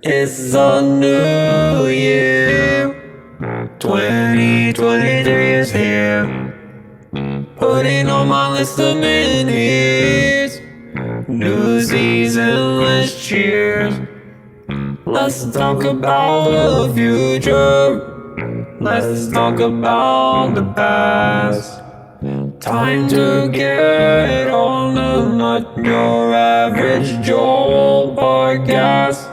It's a new year. 2023 is here. Putting on my list of minis. Newsies and let's cheers. Let's talk about the future. Let's talk about the past. Time to get on the Not Your Average Joel podcast.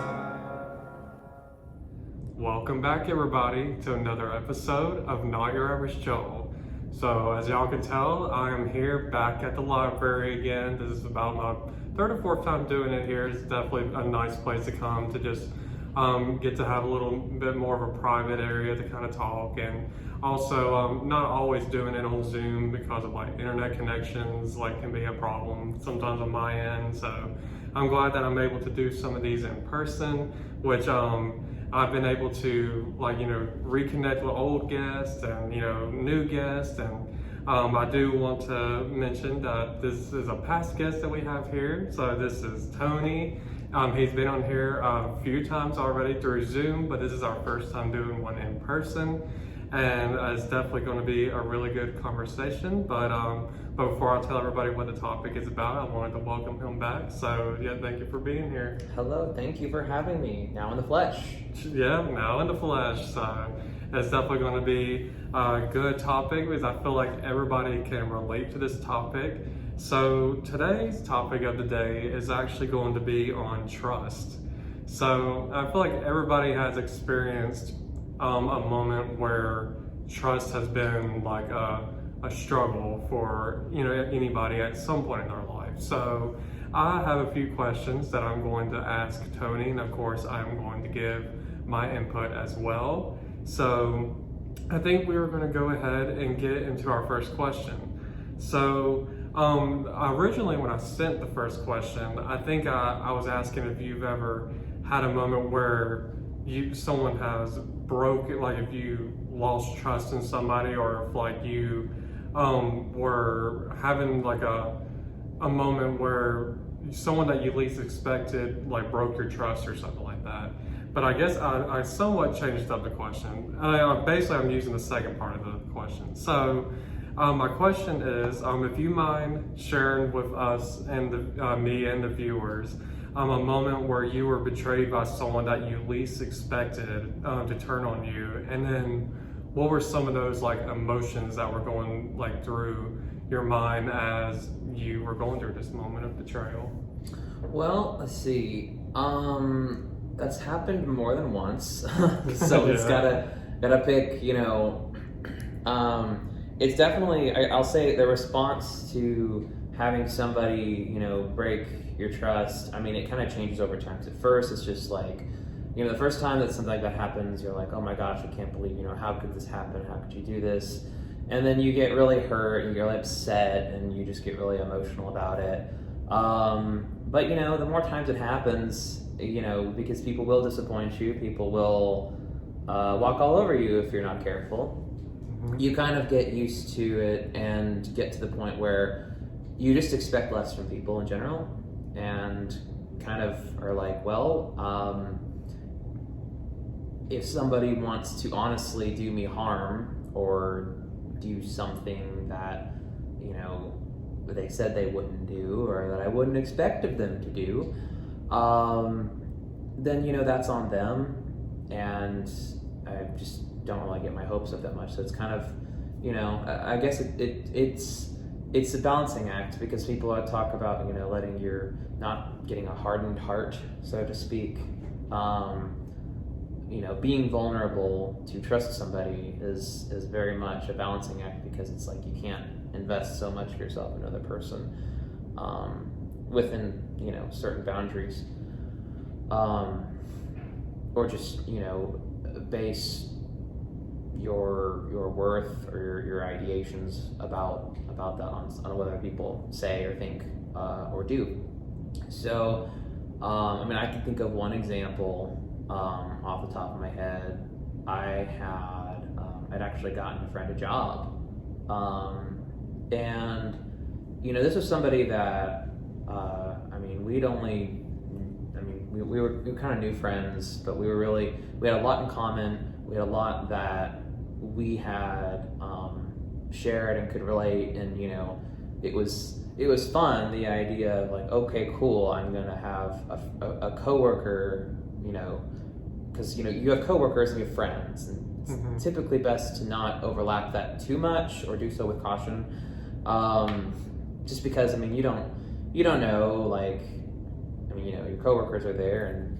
Welcome back, everybody, to another episode of Not Your Average Joel. So, as y'all can tell, I am here back at the library again. This is about my third or fourth time doing it here. It's definitely a nice place to come to just get to have a little bit more of a private area to kind of talk, and also not always doing it on Zoom because of like internet connections can be a problem sometimes on my end. So I'm glad that I'm able to do some of these in person, which I've been able to reconnect with old guests and new guests, and I do want to mention that this is a past guest that we have here. So this is Tony. He's been on here a few times already through Zoom, but this is our first time doing one in person, and it's definitely going to be a really good conversation. But before I tell everybody what the topic is about, I wanted to welcome him back. So yeah, thank you for being here. Hello, thank you for having me. Now in the flesh. Yeah, now in the flesh. So it's definitely going to be a good topic because I feel like everybody can relate to this topic. So today's topic of the day is actually going to be on trust. So I feel like everybody has experienced a moment where trust has been like a struggle for anybody at some point in their life. So I have a few questions that I'm going to ask Tony, and of course I'm going to give my input as well. So I think we are going to go ahead and get into our first question. So originally when I sent the first question, I think I was asking if you've ever had a moment where someone has broken, like if you lost trust in somebody, or if you were having like a moment where someone that you least expected broke your trust or something like that. But I guess I somewhat changed up the question. Basically I'm using the second part of the question. So my question is, if you mind sharing with us and me and the viewers a moment where you were betrayed by someone that you least expected to turn on you, and then what were some of those emotions that were going through your mind as you were going through this moment of betrayal? Well, let's see. That's happened more than once, so it's gotta pick. It's definitely, I'll say, the response to having somebody, break your trust. I mean, it kind of changes over time. At first, it's just the first time that something like that happens, you're like, oh my gosh, I can't believe, how could this happen? How could you do this? And then you get really hurt and you're really upset and you just get really emotional about it. But, the more times it happens, because people will disappoint you, people will walk all over you if you're not careful. You kind of get used to it and get to the point where you just expect less from people in general, and kind of are like, well, if somebody wants to honestly do me harm or do something that, they said they wouldn't do or that I wouldn't expect of them to do, then, that's on them, and I just don't really get my hopes up that much. So it's kind of, I guess it's a balancing act, because people talk about, not getting a hardened heart, so to speak. Being vulnerable to trust somebody is very much a balancing act, because it's you can't invest so much of yourself in another person within, certain boundaries, or just, base your worth or your ideations about that on whether people say or think or do. So I can think of one example off the top of my head. I'd actually gotten a friend a job, and this was somebody that we'd only we were kind of new friends, but we had a lot in common. We had a lot that we had shared and could relate, and it was fun. The idea of like, okay, cool, I'm gonna have a coworker, because you have coworkers and you have friends, and it's typically best to not overlap that too much or do so with caution, just because you don't know, like, your coworkers are there, and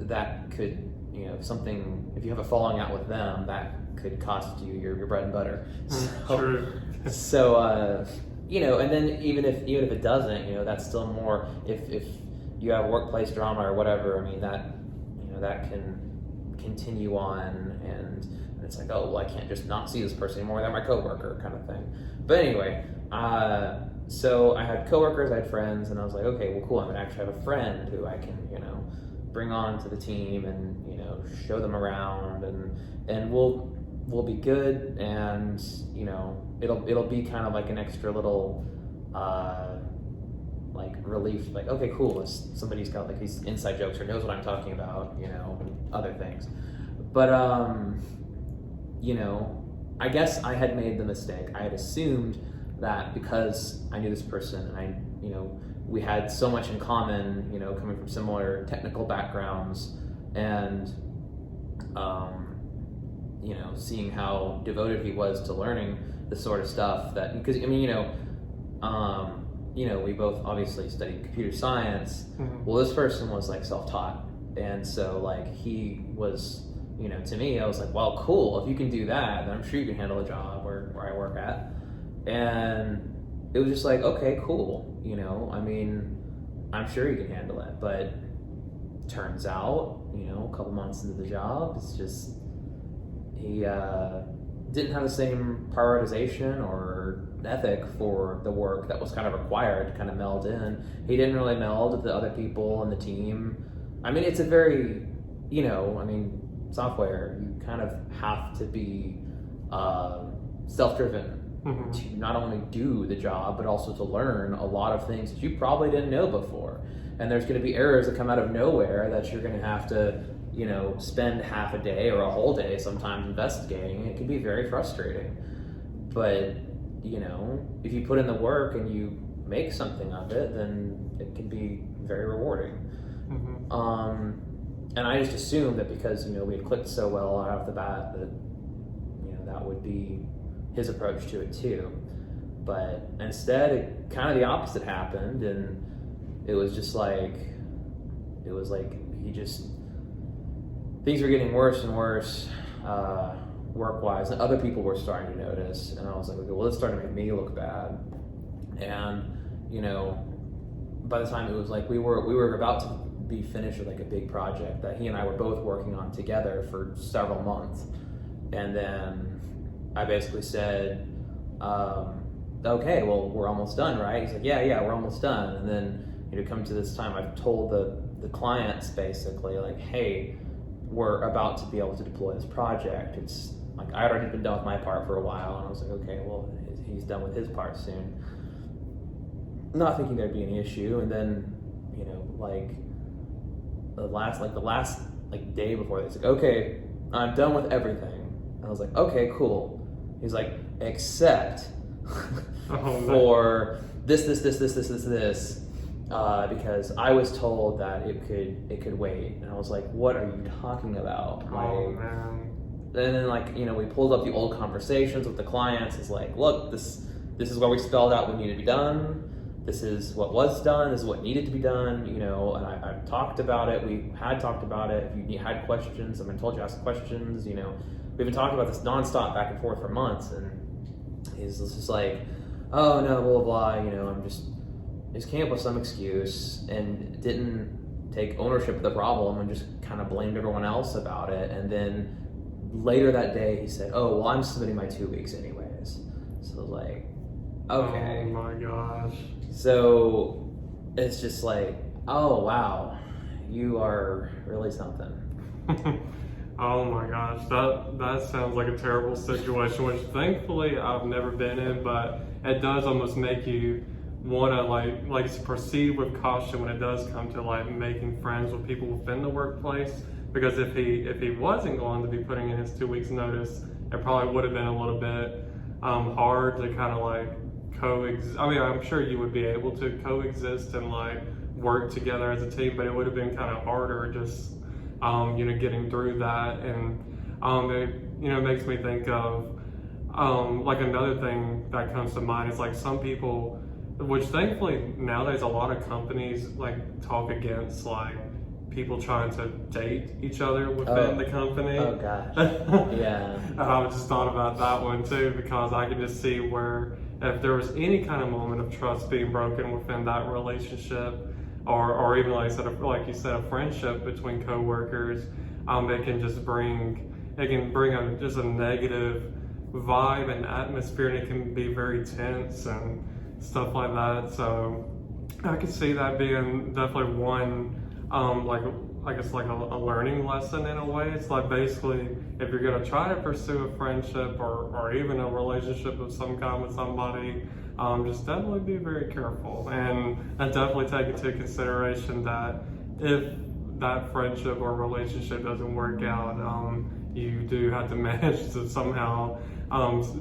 that could, if you have a falling out with them, that could cost you your bread and butter. True. So and then even if it doesn't, that's still more, if you have workplace drama or whatever, that can continue on, and it's like, oh, well, I can't just not see this person anymore, they're my coworker kind of thing. But anyway, so I had coworkers, I had friends, and I was like, okay, well, cool, I'm gonna actually have a friend who I can, bring on to the team, and show them around, and we'll be good, and it'll be kind of like an extra little like relief, like, okay, cool, somebody's got like these inside jokes or knows what I'm talking about, and other things. But I guess I had made the mistake. I had assumed that because I knew this person, and we had so much in common, coming from similar technical backgrounds, and seeing how devoted he was to learning the sort of stuff that, because we both obviously studied computer science. Well, this person was like self-taught, and so like he was, to me, I was like, well, cool, if you can do that, then I'm sure you can handle a job where I work at. And it was just like, okay, cool, I'm sure you can handle it. But turns out, a couple months into the job, it's just, he didn't have the same prioritization or ethic for the work that was kind of required to kind of meld in. He didn't really meld with the other people on the team. It's a very, software, you kind of have to be self-driven to not only do the job, but also to learn a lot of things that you probably didn't know before. And there's going to be errors that come out of nowhere that you're going to have to, spend half a day or a whole day sometimes investigating. It can be very frustrating. But, if you put in the work and you make something of it, then it can be very rewarding. And I just assumed that because, we had clicked so well right off the bat that, that would be his approach to it too. But instead, kind of the opposite happened, and it was like things were getting worse and worse, work-wise, and other people were starting to notice, and I was like, okay, well, this started to make me look bad. And, by the time it was like we were about to be finished with like a big project that he and I were both working on together for several months. And then I basically said, okay, well, we're almost done, right? He's like, yeah, we're almost done. And then, come to this time, I've told the clients basically, like, hey, we're about to be able to deploy this project. It's like, I'd already been done with my part for a while, and I was like, okay, well, he's done with his part soon. Not thinking there'd be any issue. And then, the last day before this, like, okay, I'm done with everything. I was like, okay, cool. He's like, except for this, because I was told that it could wait. And I was like, what are you talking about? Man. And then we pulled up the old conversations with the clients. It's like, look, this is where we spelled out what needed to be done. This is what was done. This is what needed to be done. And I've talked about it. We had talked about it. If you had questions, I told you to ask questions. We've been talking about this nonstop back and forth for months. And he's just like, oh no, blah blah blah. I'm just came up with some excuse and didn't take ownership of the problem and just kind of blamed everyone else about it. And then later that day, he said, oh, well, I'm submitting my 2 weeks anyways. So I was like, okay. Oh my gosh. So it's just like, oh wow, you are really something. Oh my gosh, that sounds like a terrible situation, which thankfully I've never been in, but it does almost make you want to like proceed with caution when it does come to like making friends with people within the workplace, because if he wasn't going to be putting in his 2 weeks notice, it probably would have been a little bit hard to kind of like coexist. I mean, I'm sure you would be able to coexist and like work together as a team, but it would have been kind of harder just getting through that. And it makes me think of like another thing that comes to mind is like some people, which thankfully nowadays a lot of companies like talk against like people trying to date each other within the company. Oh gosh. Yeah. I just thought about that one too, because I can just see where if there was any kind of moment of trust being broken within that relationship, or even like you said, a friendship between coworkers, it can just bring just a negative vibe and atmosphere, and it can be very tense and stuff like that. So I could see that being definitely one I guess like a learning lesson in a way. It's like basically if you're gonna try to pursue a friendship or even a relationship of some kind with somebody, just definitely be very careful and definitely take into consideration that if that friendship or relationship doesn't work out, you do have to manage to somehow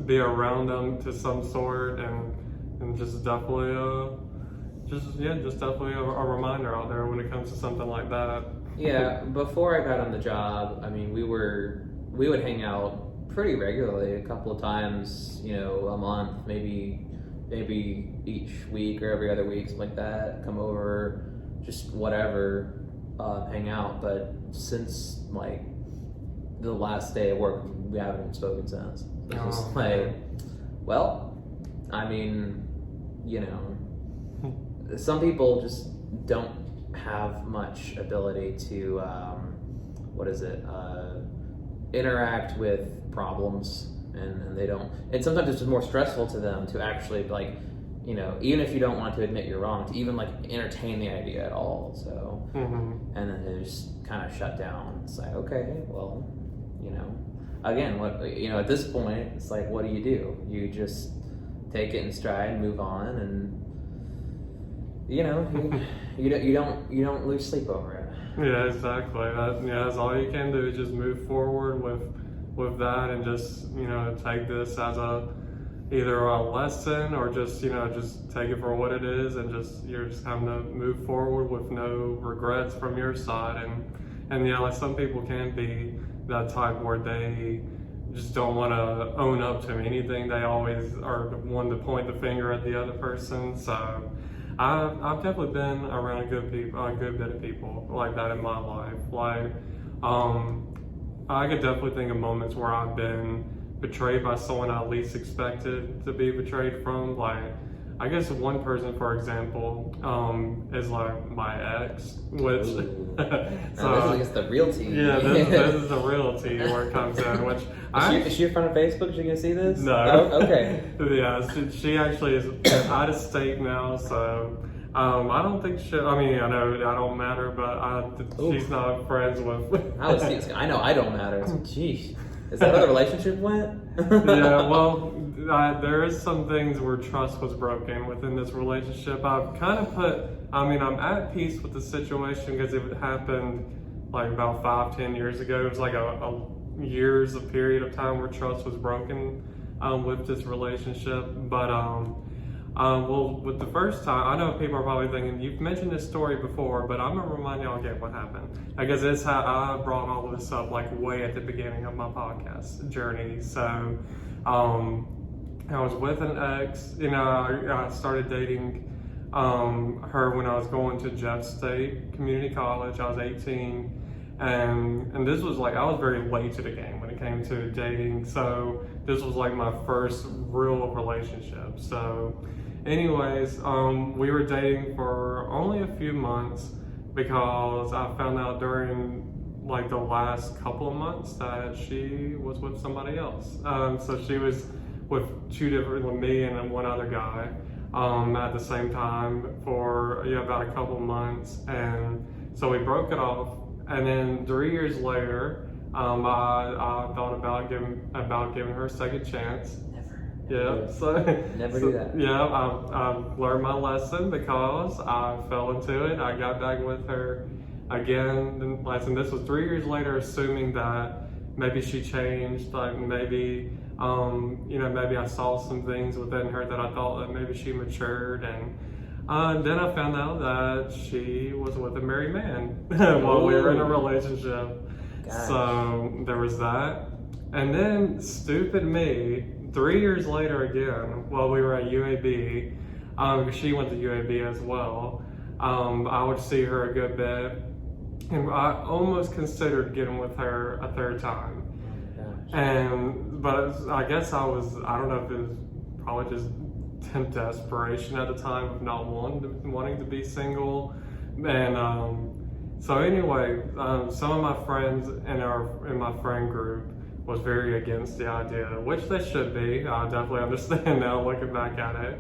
be around them to some sort, and just definitely just definitely a reminder out there when it comes to something like that. Yeah, before I got on the job, I mean, we would hang out pretty regularly, a couple of times, a month, maybe each week or every other week, something like that. Come over, just whatever, hang out. But since like the last day of work, we haven't even spoken since. It's just like, well, I mean, some people just don't have much ability to interact with problems, and they don't, and sometimes it's just more stressful to them to actually like even if you don't want to admit you're wrong, to even like entertain the idea at all. So and then they just kind of shut down. It's like, okay, well, again, what at this point, it's like, what do? You just take it in stride and move on, and you don't lose sleep over it. Yeah, exactly. That's all you can do is just move forward with that, and just take this as either a lesson, or just just take it for what it is, and you're just having to move forward with no regrets from your side. And like some people can be that type where they just don't want to own up to anything. They always are the one to point the finger at the other person. So I've definitely been around a good bit of people like that in my life. Like, I could definitely think of moments where I've been betrayed by someone I least expected to be betrayed from. Like, I guess one person, for example, is like my ex, which so this is the real tea. Yeah, this is the real tea where it comes in. Which is she in front of Facebook? Is she gonna see this? No. Oh, okay. Yeah, she actually is out of state now, so I don't think I mean, I know I don't matter, but she's not friends with. I know I don't matter. Jeez, is that how the relationship went? Yeah, well, there is some things where trust was broken within this relationship. I've kind of I'm at peace with the situation because it happened like about 5-10 years ago. It was like a years of period of time where trust was broken with this relationship. But well, with the first time, I know people are probably thinking, you've mentioned this story before, but I'm gonna remind y'all again what happened. I guess it's how I brought all of this up like way at the beginning of my podcast journey. So I was with an ex. I started dating her when I was going to Jeff State Community College. I was 18. And this was like, I was very late to the game when it came to dating. So this was like my first real relationship. So anyways, we were dating for only a few months because I found out during like the last couple of months that she was with somebody else. So she was with with me and one other guy at the same time for about a couple of months. And so we broke it off. And then 3 years later, I thought about giving her a second chance. Yeah, so Never do that. Yeah, I've learned my lesson because I fell into it. I got back with her again, and this was 3 years later, assuming that maybe she changed, like maybe, maybe I saw some things within her that I thought that maybe she matured, and then I found out that she was with a married man while we were in a relationship. Gosh. So there was that. And then, stupid me, 3 years later again, while we were at UAB, she went to UAB as well, I would see her a good bit, and I almost considered getting with her a third time. But I guess I don't know if it was probably just desperation at the time of not wanting to be single. And so anyway, some of my friends in my friend group was very against the idea, which they should be. I definitely understand now looking back at it.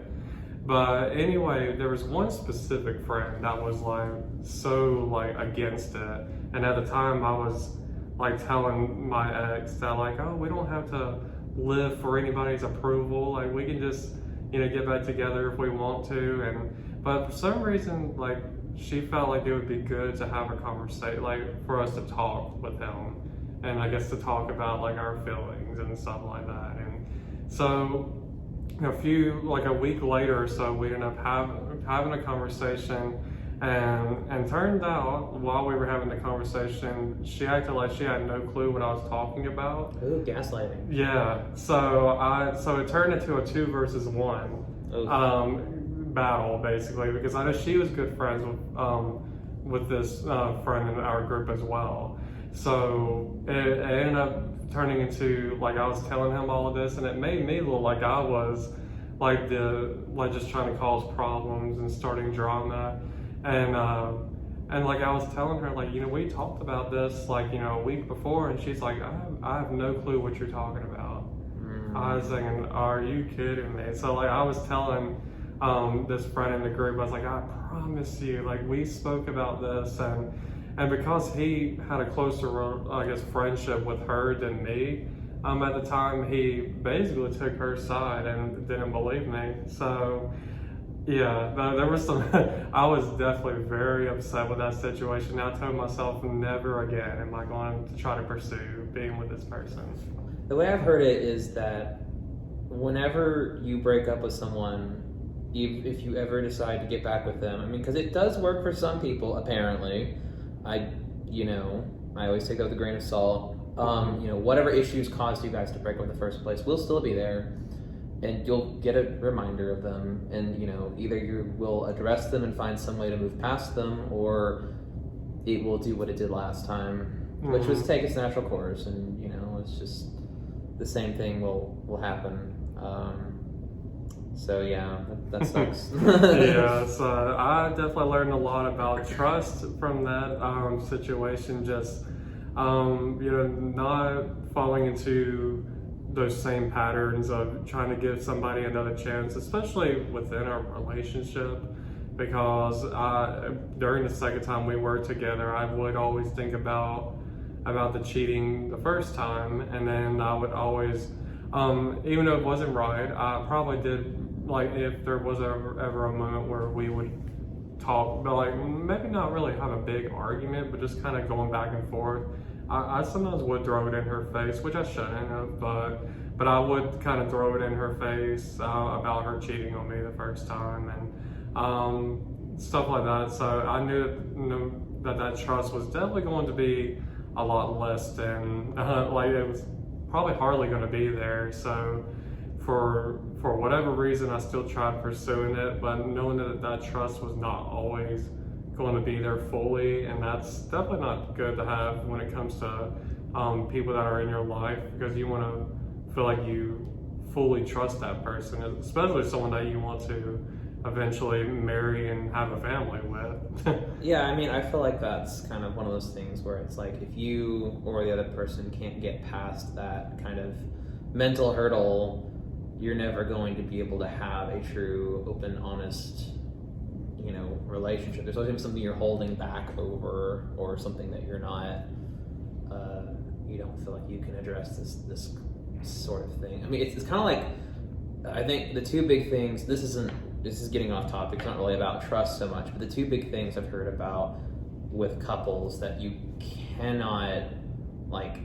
But anyway, there was one specific friend that was so against it. And at the time I was telling my ex that oh, we don't have to live for anybody's approval. We can just, get back together if we want to. But for some reason, she felt like it would be good to have a conversation, for us to talk with him. And I guess to talk about our feelings and stuff like that. And so a week later or so, we ended up having a conversation, and turned out while we were having the conversation, she acted like she had no clue what I was talking about. Ooh, gaslighting. Yeah. So it turned into a 2 versus 1 battle, basically, because I know she was good friends with this friend in our group as well. So it ended up turning into I was telling him all of this, and it made me look like I was just trying to cause problems and starting drama, and I was telling her we talked about this a week before, and she's like, I have no clue what you're talking about. I was thinking, are you kidding me? So I was telling this friend in the group, I was like, I promise you, we spoke about this, and because he had a closer, friendship with her than me, at the time, he basically took her side and didn't believe me. So, yeah, there was some, I was definitely very upset with that situation. I told myself, never again am I going to try to pursue being with this person. The way I've heard it is that whenever you break up with someone, if you ever decide to get back with them, because it does work for some people, apparently. I always take that with a grain of salt. Whatever issues caused you guys to break up in the first place will still be there, and you'll get a reminder of them, and either you will address them and find some way to move past them, or it will do what it did last time, which was take its natural course, and it's just the same thing will happen. So yeah, that sucks. Yeah, so I definitely learned a lot about trust from that situation. Just not falling into those same patterns of trying to give somebody another chance, especially within a relationship. Because during the second time we were together, I would always think about the cheating the first time, and then I would always, even though it wasn't right, I probably did. If there was ever a moment where we would talk, but maybe not really have a big argument, but just kind of going back and forth, I sometimes would throw it in her face, which I shouldn't have, but I would kind of throw it in her face about her cheating on me the first time, and stuff like that. So I knew that trust was definitely going to be a lot less than it was probably hardly going to be there. So for whatever reason, I still tried pursuing it, but knowing that trust was not always going to be there fully, and that's definitely not good to have when it comes to people that are in your life, because you want to feel like you fully trust that person, especially someone that you want to eventually marry and have a family with. Yeah, I feel like that's kind of one of those things where it's if you or the other person can't get past that kind of mental hurdle, you're never going to be able to have a true, open, honest, relationship. There's always something you're holding back over, or something that you're not, you don't feel like you can address this sort of thing. It's kind of I think the two big things, this is getting off topic, it's not really about trust so much, but the two big things I've heard about with couples that you cannot, like,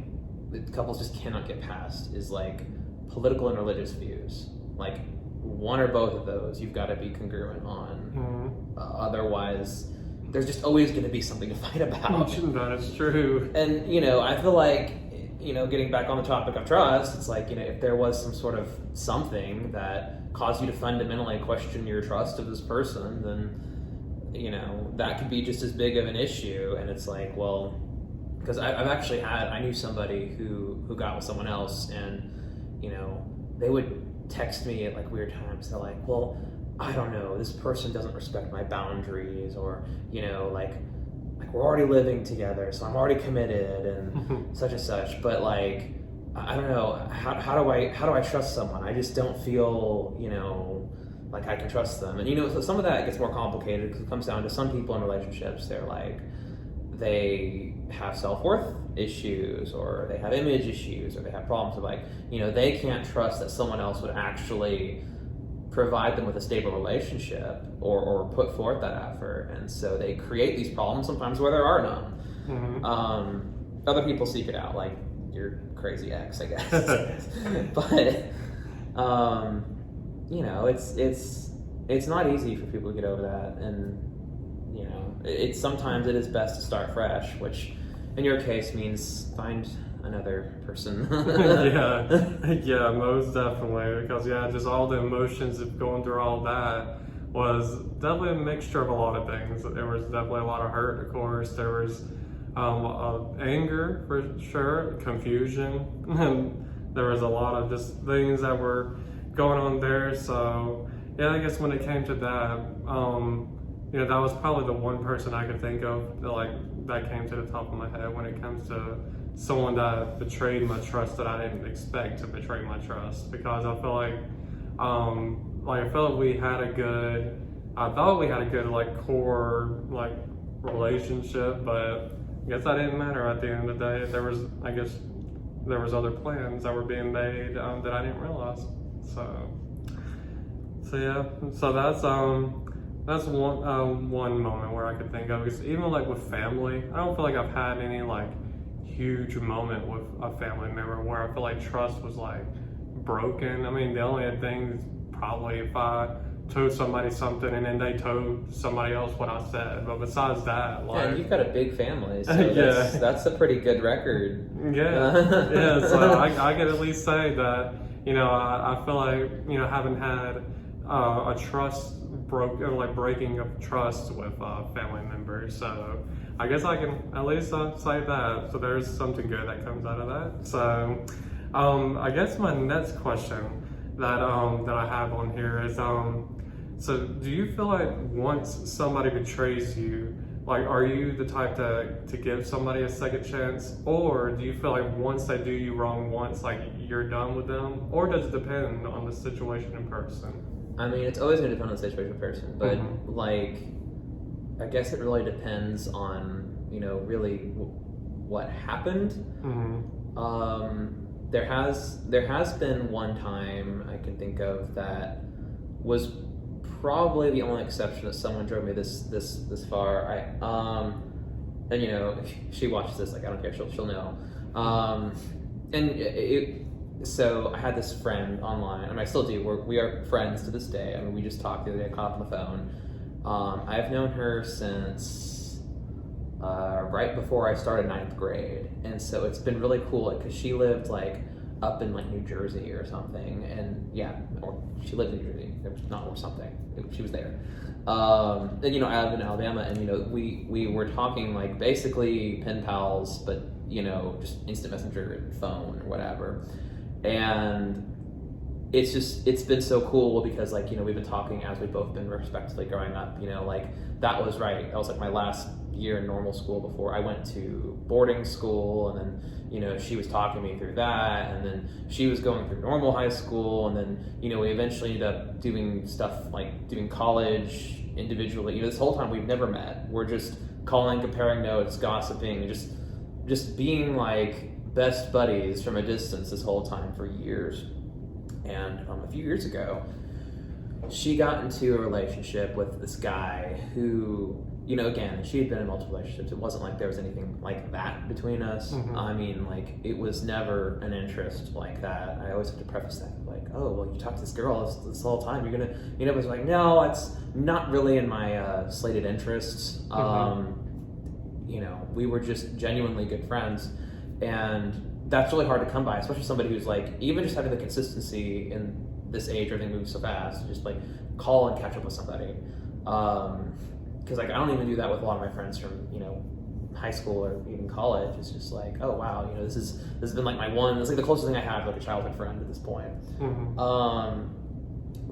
couples just cannot get past is like political and religious views. Like, one or both of those you've got to be congruent on. Otherwise, there's just always going to be something to fight about. That is true. And, you know, I feel like, you know, getting back on the topic of trust, it's like, you know, if there was some sort of something that caused you to fundamentally question your trust of this person, then, you know, that could be just as big of an issue. And it's like, well, because I knew somebody who got with someone else, and, you know, they would text me at like weird times. They're like, well, I don't know, this person doesn't respect my boundaries, or, you know, like we're already living together, so I'm already committed and such and such. But like, I don't know, how do I trust someone? I just don't feel, you know, like I can trust them. And, you know, so some of that gets more complicated because it comes down to some people in relationships. They're like, they have self-worth issues, or they have image issues, or they have problems with, like, you know, they can't trust that someone else would actually provide them with a stable relationship or put forth that effort. And so they create these problems sometimes where there are none. Other people seek it out, like your crazy ex, I guess. But you know, it's not easy for people to get over that. And, you know, it's sometimes it is best to start fresh, which in your case means find another person. yeah, most definitely. Because just all the emotions of going through all that was definitely a mixture of a lot of things. There was definitely a lot of hurt, of course. There was anger for sure, confusion, and there was a lot of just things that were going on there. So yeah, I guess when it came to that, you know, that was probably the one person I could think of that came to the top of my head when it comes to someone that betrayed my trust that I didn't expect to betray my trust. Because I feel like I felt we had a good, I thought we had a good core relationship, but I guess that didn't matter at the end of the day. There was other plans that were being made that I didn't realize. So yeah, so that's one moment where I could think of. Because even with family, I don't feel like I've had any huge moment with a family member where I feel like trust was broken. I mean, the only thing is probably if I told somebody something and then they told somebody else what I said. But besides that, and you've got a big family, so yeah, that's a pretty good record. Yeah. So I can at least say that, you know, I feel like, you know, having had a trust breaking of trust with family members. So I guess I can at least say that. So there's something good that comes out of that. So I guess my next question that I have on here is, so do you feel like once somebody betrays you, are you the type to give somebody a second chance, or do you feel like once they do you wrong once, you're done with them, or does it depend on the situation in person? I mean, it's always going to depend on the situation in person, but I guess it really depends on, you know, really what happened. There has been one time I can think of that was probably the only exception that someone drove me this far. And, you know, if she watches this, I don't care, she'll know. So I had this friend online, and I still do. We are friends to this day. I mean, we just talked the other day, caught up on the phone. I've known her since right before I started 9th grade, and so it's been really cool because she lived up in New Jersey or something, and or she lived in New Jersey. There was not or something. She was there. And, you know, I live in Alabama, and, you know, we were talking basically pen pals, but, you know, just instant messenger and phone or whatever. And it's been so cool because, you know, we've been talking as we've both been respectively growing up, you know, that was right. That was my last year in normal school before I went to boarding school, and then, you know, she was talking me through that, and then she was going through normal high school, and then, you know, we eventually ended up doing stuff doing college individually. You know, this whole time we've never met. We're just calling, comparing notes, gossiping, just being best buddies from a distance this whole time for years. And a few years ago, she got into a relationship with this guy who, you know, again, she had been in multiple relationships. It wasn't like there was anything like that between us. I mean, like, it was never an interest like that. I always have to preface that, like, oh, well, you talked to this girl this whole time. You're gonna, you know, it was like, no, it's not really in my slated interests. You know, we were just genuinely good friends, and that's really hard to come by, especially somebody who's like, even just having the consistency in this age, everything moves so fast, just like call and catch up with somebody. Because like I don't even do that with a lot of my friends from, you know, high school or even college. It's just like, oh wow, you know, this has been like my one. It's like the closest thing I have to like a childhood friend at this point.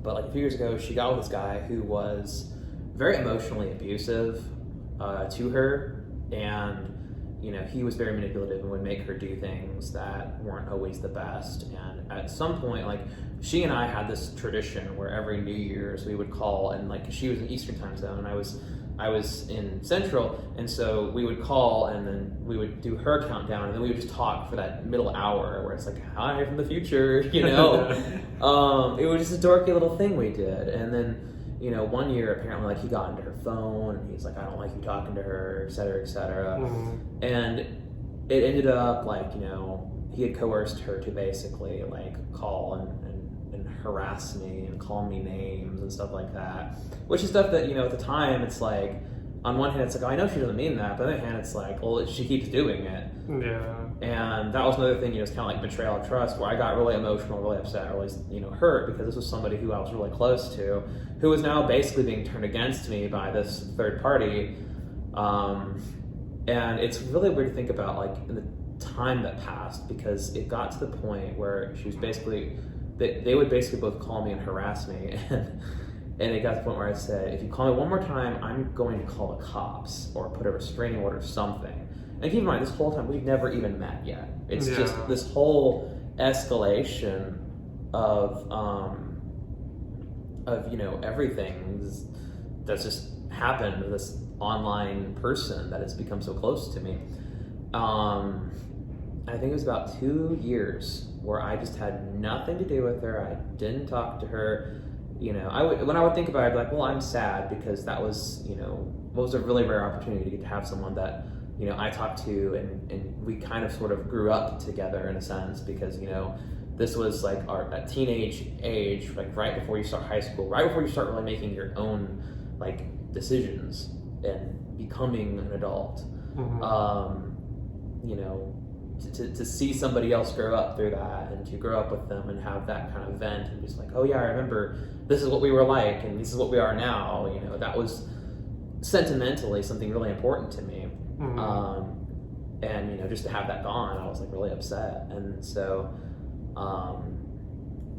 But like a few years ago, she got with this guy who was very emotionally abusive to her, and you know, he was very manipulative and would make her do things that weren't always the best. And at some point, like, she and I had this tradition where every New Year's we would call, and like, she was in Eastern time zone and I was in Central, and so we would call and then we would do her countdown, and then we would just talk for that middle hour where it's like, hi from the future, you know. It was just a dorky little thing we did. And then, you know, one year apparently, like, he got into her phone and he's like, I don't like you talking to her, et cetera, et cetera. And it ended up like, you know, he had coerced her to basically like call and harass me and call me names and stuff like that, which is stuff that, you know, at the time it's like, on one hand it's like, oh, I know she doesn't mean that, but on the other hand it's like, well, she keeps doing it. Yeah. And that was another thing, you know, it's kind of like betrayal of trust, where I got really emotional, really upset, really, you know, hurt, because this was somebody who I was really close to, who was now basically being turned against me by this third party. And it's really weird to think about, like, in the time that passed, because it got to the point where she was basically, they would basically both call me and harass me, and it got to the point where I said, if you call me one more time, I'm going to call the cops or put a restraining order or something. And keep in mind, this whole time, we've never even met yet. It's just this whole escalation of you know, everything that's just happened to this online person that has become so close to me. I think it was about 2 years where I just had nothing to do with her. I didn't talk to her. You know, when I would think about it, I'd be like, well, I'm sad, because that was, you know, was a really rare opportunity to get to have someone that, you know, I talked to, and we kind of sort of grew up together in a sense, because, you know, this was like our teenage age, like right before you start high school, right before you start really making your own like decisions and becoming an adult. You know, to see somebody else grow up through that, and to grow up with them and have that kind of event, and just like, oh yeah, I remember this is what we were like and this is what we are now, you know, that was sentimentally something really important to me. And you know, just to have that gone, I was like really upset. And so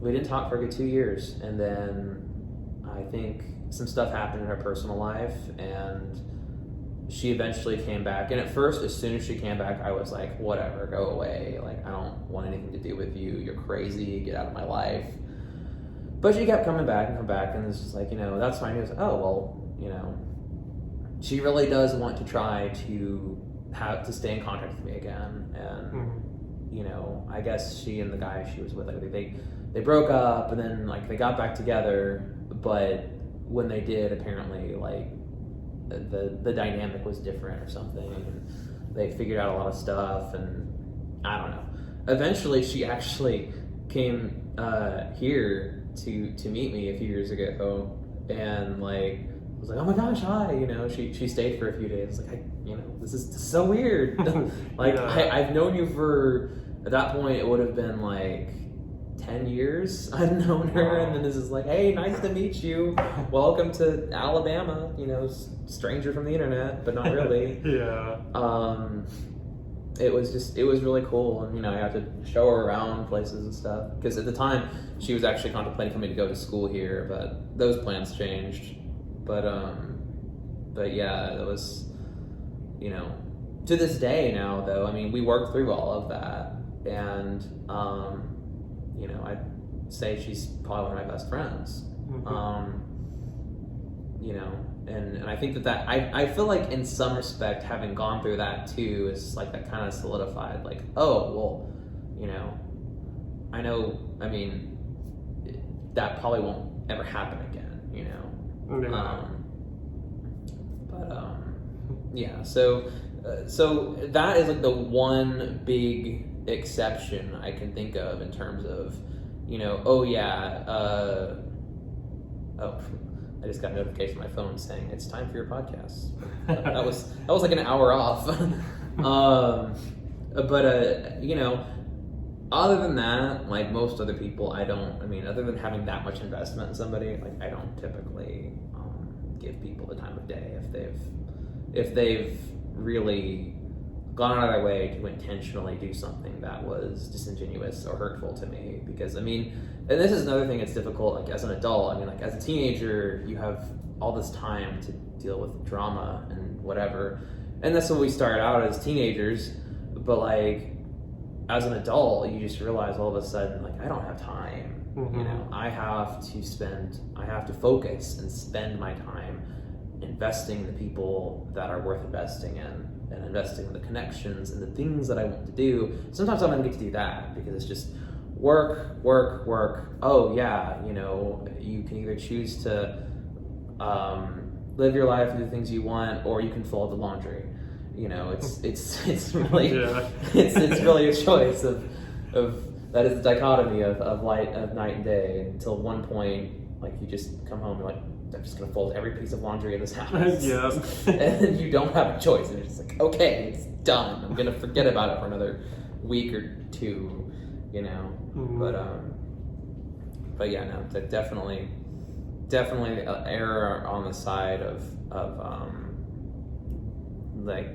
we didn't talk for a good 2 years, and then I think some stuff happened in her personal life, and she eventually came back. And at first, as soon as she came back, I was like, whatever, go away, like, I don't want anything to do with you, you're crazy, get out of my life. But she kept coming back, and it's just like, you know, that's fine. He was like, oh, well, you know, she really does want to try to stay in contact with me again. And you know, I guess she and the guy she was with, like, they broke up, and then like they got back together, but when they did, apparently like the dynamic was different or something, and they figured out a lot of stuff, and I don't know. Eventually she actually came here to meet me a few years ago, and like I was like, oh my gosh, hi, you know, she stayed for a few days. Like, you know, this is so weird. Like, yeah. I've known you for, at that point, it would have been like 10 years I've known her, and then this is like, hey, nice to meet you. Welcome to Alabama, you know, stranger from the internet, but not really. Yeah. It was really cool, and you know, I had to show her around places and stuff, because at the time she was actually contemplating coming to go to school here, but those plans changed. But yeah, it was, you know, to this day now though, I mean, we worked through all of that, and you know, I'd say she's probably one of my best friends. You know, and I think that I feel like in some respect, having gone through that too, is like that kind of solidified, like, oh, well, you know, I know, I mean, that probably won't ever happen again, you know. Yeah. Yeah. So that is like the one big exception I can think of in terms of, you know, I just got a notification on my phone saying it's time for your podcast. that was like an hour off. You know, other than that, like most other people, other than having that much investment in somebody, like I don't typically give people the time of day if they've really gone out of their way to intentionally do something that was disingenuous or hurtful to me. Because and this is another thing that's difficult, like as an adult. I mean, like as a teenager, you have all this time to deal with drama and whatever, and that's when we start out as teenagers. But like as an adult, you just realize all of a sudden, like I don't have time. Mm-hmm. You know, I have to focus and spend my time investing in the people that are worth investing in, and investing in the connections and the things that I want to do. Sometimes I'm going to get to do that because it's just work. Oh yeah, you know, you can either choose to live your life and do the things you want, or you can fold the laundry. You know, it's really it's really a choice of that is the dichotomy of night and day. Until one point, like you just come home and like, I'm just gonna fold every piece of laundry in this house. Yeah. And you don't have a choice. And you're just like, okay, it's done. I'm gonna forget about it for another week or two, you know. Mm-hmm. But yeah, no, definitely error on the side of like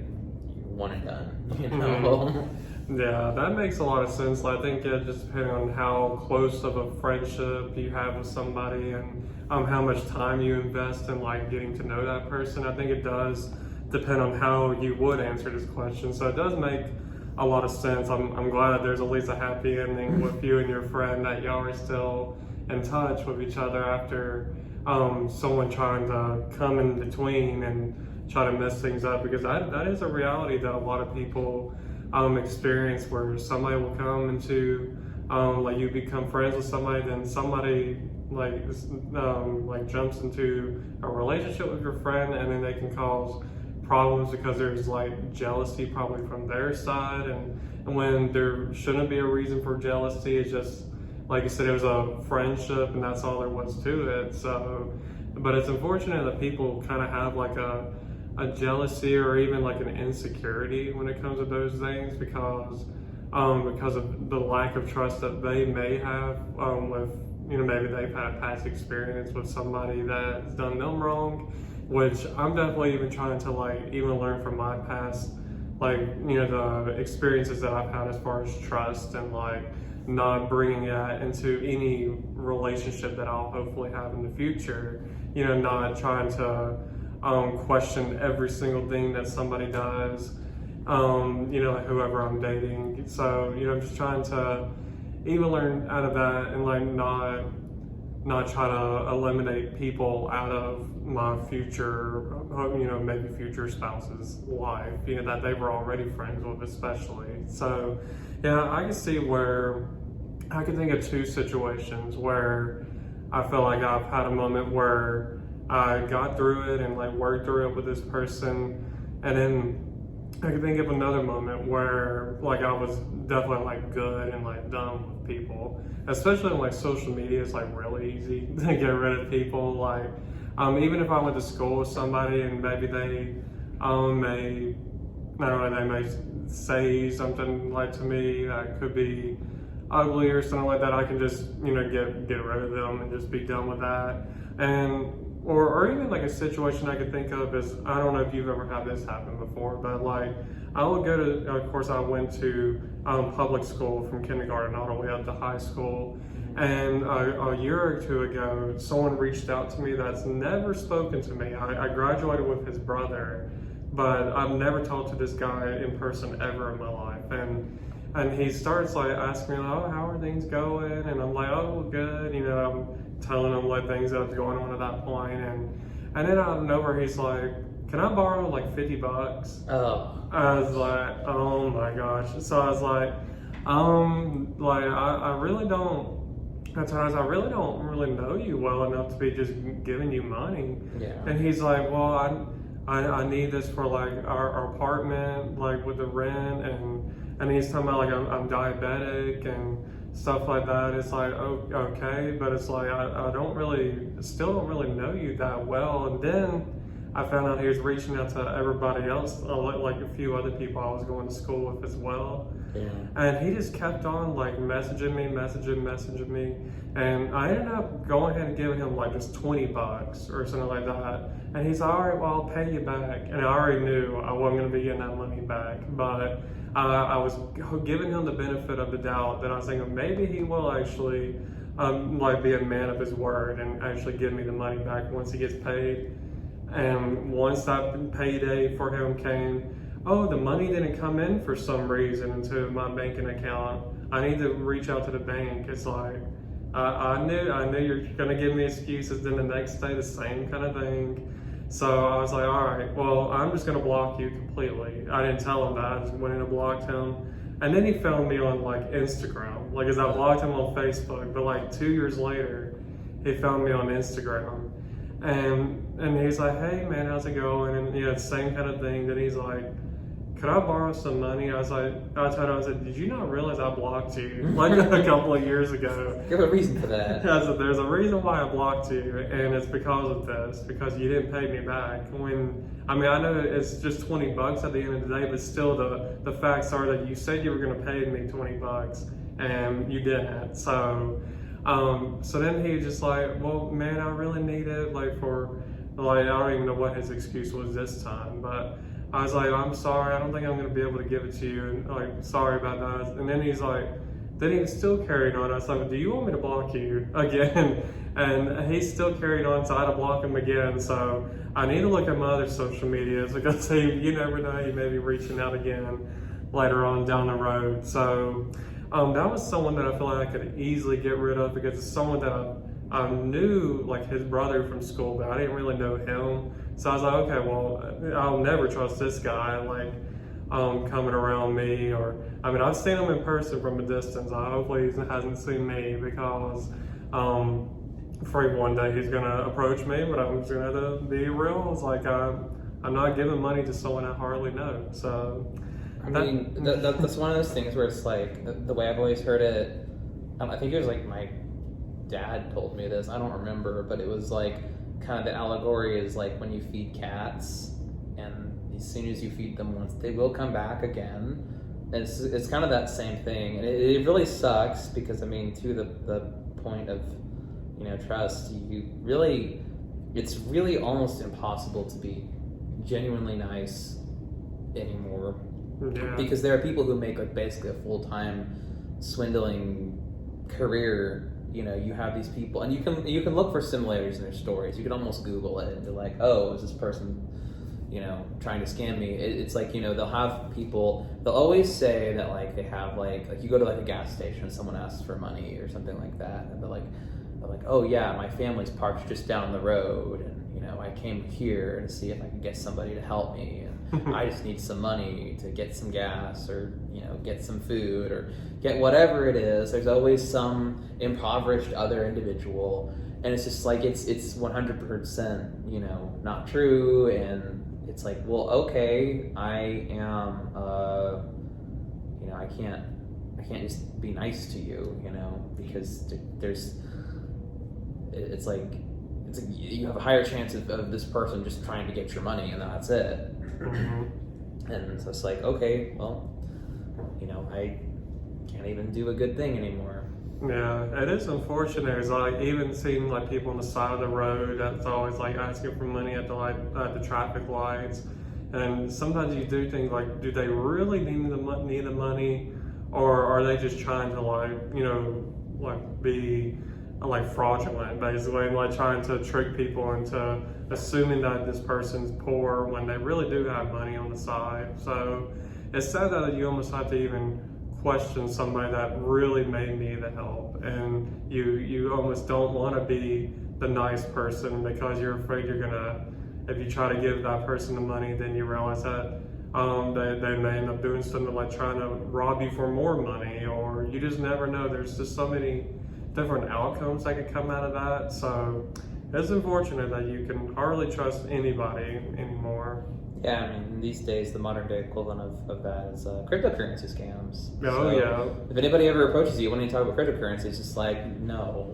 one and done, you know. Mm-hmm. Yeah, that makes a lot of sense. I think it just depending on how close of a friendship you have with somebody and how much time you invest in like getting to know that person. I think it does depend on how you would answer this question. So it does make a lot of sense. I'm glad that there's at least a happy ending with you and your friend, that y'all are still in touch with each other after someone trying to come in between and try to mess things up, because that is a reality that a lot of people experience, where somebody will come into like you become friends with somebody, then somebody like jumps into a relationship with your friend, and then they can cause problems because there's like jealousy probably from their side, and when there shouldn't be a reason for jealousy. It's just like you said, it was a friendship and that's all there was to it. So, but it's unfortunate that people kind of have like a jealousy or even like an insecurity when it comes to those things, because of the lack of trust that they may have with, you know, maybe they've had past experience with somebody that's done them wrong, which I'm definitely even trying to like even learn from my past, like, you know, the experiences that I've had as far as trust, and like not bringing that into any relationship that I'll hopefully have in the future. You know, not trying to question every single thing that somebody does, you know, like whoever I'm dating. So, you know, I'm just trying to even learn out of that, and like not try to eliminate people out of my future, you know, maybe future spouse's life, you know, that they were already friends with, especially. So, yeah, I can see where I can think of two situations where I feel like I've had a moment where I got through it and like worked through it with this person, and then I can think of another moment where like I was definitely like good and like done with people, especially on like social media. It's like really easy to get rid of people. Like even if I went to school with somebody and maybe they may, I don't know, they may say something like to me that could be ugly or something like that, I can just, you know, get rid of them and just be done with that. And or even like a situation I could think of is, I don't know if you've ever had this happen before, but like I would go to, of course I went to public school from kindergarten all the way up to high school, and a year or two ago someone reached out to me that's never spoken to me. I graduated with his brother, but I've never talked to this guy in person ever in my life, and he starts like asking me, oh, how are things going? And I'm like, oh, good, you know, I'm telling him like things that was going on at that point, and then out of nowhere he's like, can I borrow like $50? Oh. I was like, oh my gosh. So I was like, I really don't I told him, I really don't really know you well enough to be just giving you money. Yeah. And he's like, well, I need this for like our apartment, like with the rent, and he's talking about like I'm diabetic and stuff like that. It's like, oh, okay, but it's like I still don't really know you that well. And then I found out he was reaching out to everybody else, like a few other people I was going to school with as well. Yeah. And he just kept on like messaging me, and I ended up going ahead and giving him like just $20 or something like that. And he's like, all right, well, I'll pay you back. And I already knew I wasn't going to be getting that money back, but I was giving him the benefit of the doubt that I was thinking maybe he will actually like be a man of his word and actually give me the money back once he gets paid. And once that payday for him came, oh, the money didn't come in for some reason into my banking account. I need to reach out to the bank. It's like, I knew you're gonna give me excuses. Then the next day, the same kind of thing. So I was like, all right, well, I'm just gonna block you completely. I didn't tell him that. I just went in and blocked him. And then he found me on like Instagram, like as I blocked him on Facebook. But like 2 years later, he found me on Instagram. And he's like, hey man, how's it going? And yeah, same kind of thing. Then he's like, could I borrow some money? I told him, I said, did you not realize I blocked you like a couple of years ago? You have a reason for that. I said, there's a reason why I blocked you, and it's because of this, because you didn't pay me back. I know it's just $20 at the end of the day, but still the facts are that you said you were going to pay me $20 and you didn't. So then he was just like, well, man, I really need it, like I don't even know what his excuse was this time, but I was like, I'm sorry, I don't think I'm going to be able to give it to you, and like, sorry about that. And then he's like, then he still carried on. I was like, do you want me to block you again? And he still carried on, so I had to block him again. So I need to look at my other social medias because you never know, he may be reaching out again later on down the road. So that was someone that I feel like I could easily get rid of because it's someone that I knew like his brother from school, but I didn't really know him. So I was like, okay, well, I'll never trust this guy, like, coming around me, I've seen him in person from a distance. Hopefully he hasn't seen me because, afraid one day he's gonna approach me, but I'm just gonna have to be real. It's like, I'm not giving money to someone I hardly know, so. That's one of those things where it's like, the way I've always heard it, I think it was like my dad told me this, I don't remember, but it was like, kind of the allegory is like when you feed cats, and as soon as you feed them once, they will come back again. And it's kind of that same thing, and it really sucks because to the point of trust, it's really almost impossible to be genuinely nice anymore. Yeah. Because there are people who make like basically a full-time swindling career. You have these people, and you can look for similarities in their stories. You can almost Google it and be like, oh, is this person, trying to scam me? It's like, they'll have people, they'll always say that like they have like you go to like a gas station and someone asks for money or something like that, and they're like, oh yeah, my family's parked just down the road, and I came here to see if I could get somebody to help me, and I just need some money to get some gas or get some food or get whatever it is. There's always some impoverished other individual, and it's just like it's 100% not true. And it's like, well, okay, I am I can't just be nice to you, because it's like you have a higher chance of this person just trying to get your money, and that's it. Mm-hmm. And so it's like, okay, well, I can't even do a good thing anymore. Yeah, it is unfortunate. It's like even seeing like people on the side of the road that's always like asking for money at the traffic lights, and sometimes you do things like, do they really need the money, or are they just trying to be like fraudulent, basically, and like trying to trick people into assuming that this person's poor when they really do have money on the side. So it's sad that you almost have to even question somebody that really may need the help, and you almost don't want to be the nice person because you're afraid you're gonna, if you try to give that person the money, then you realize that they may end up doing something like trying to rob you for more money, or you just never know. There's just so many different outcomes that could come out of that. So it's unfortunate that you can hardly trust anybody anymore. Yeah, I mean, these days, the modern day equivalent of that is cryptocurrency scams. Oh, yeah. If anybody ever approaches you when you talk about cryptocurrency, it's just like, no.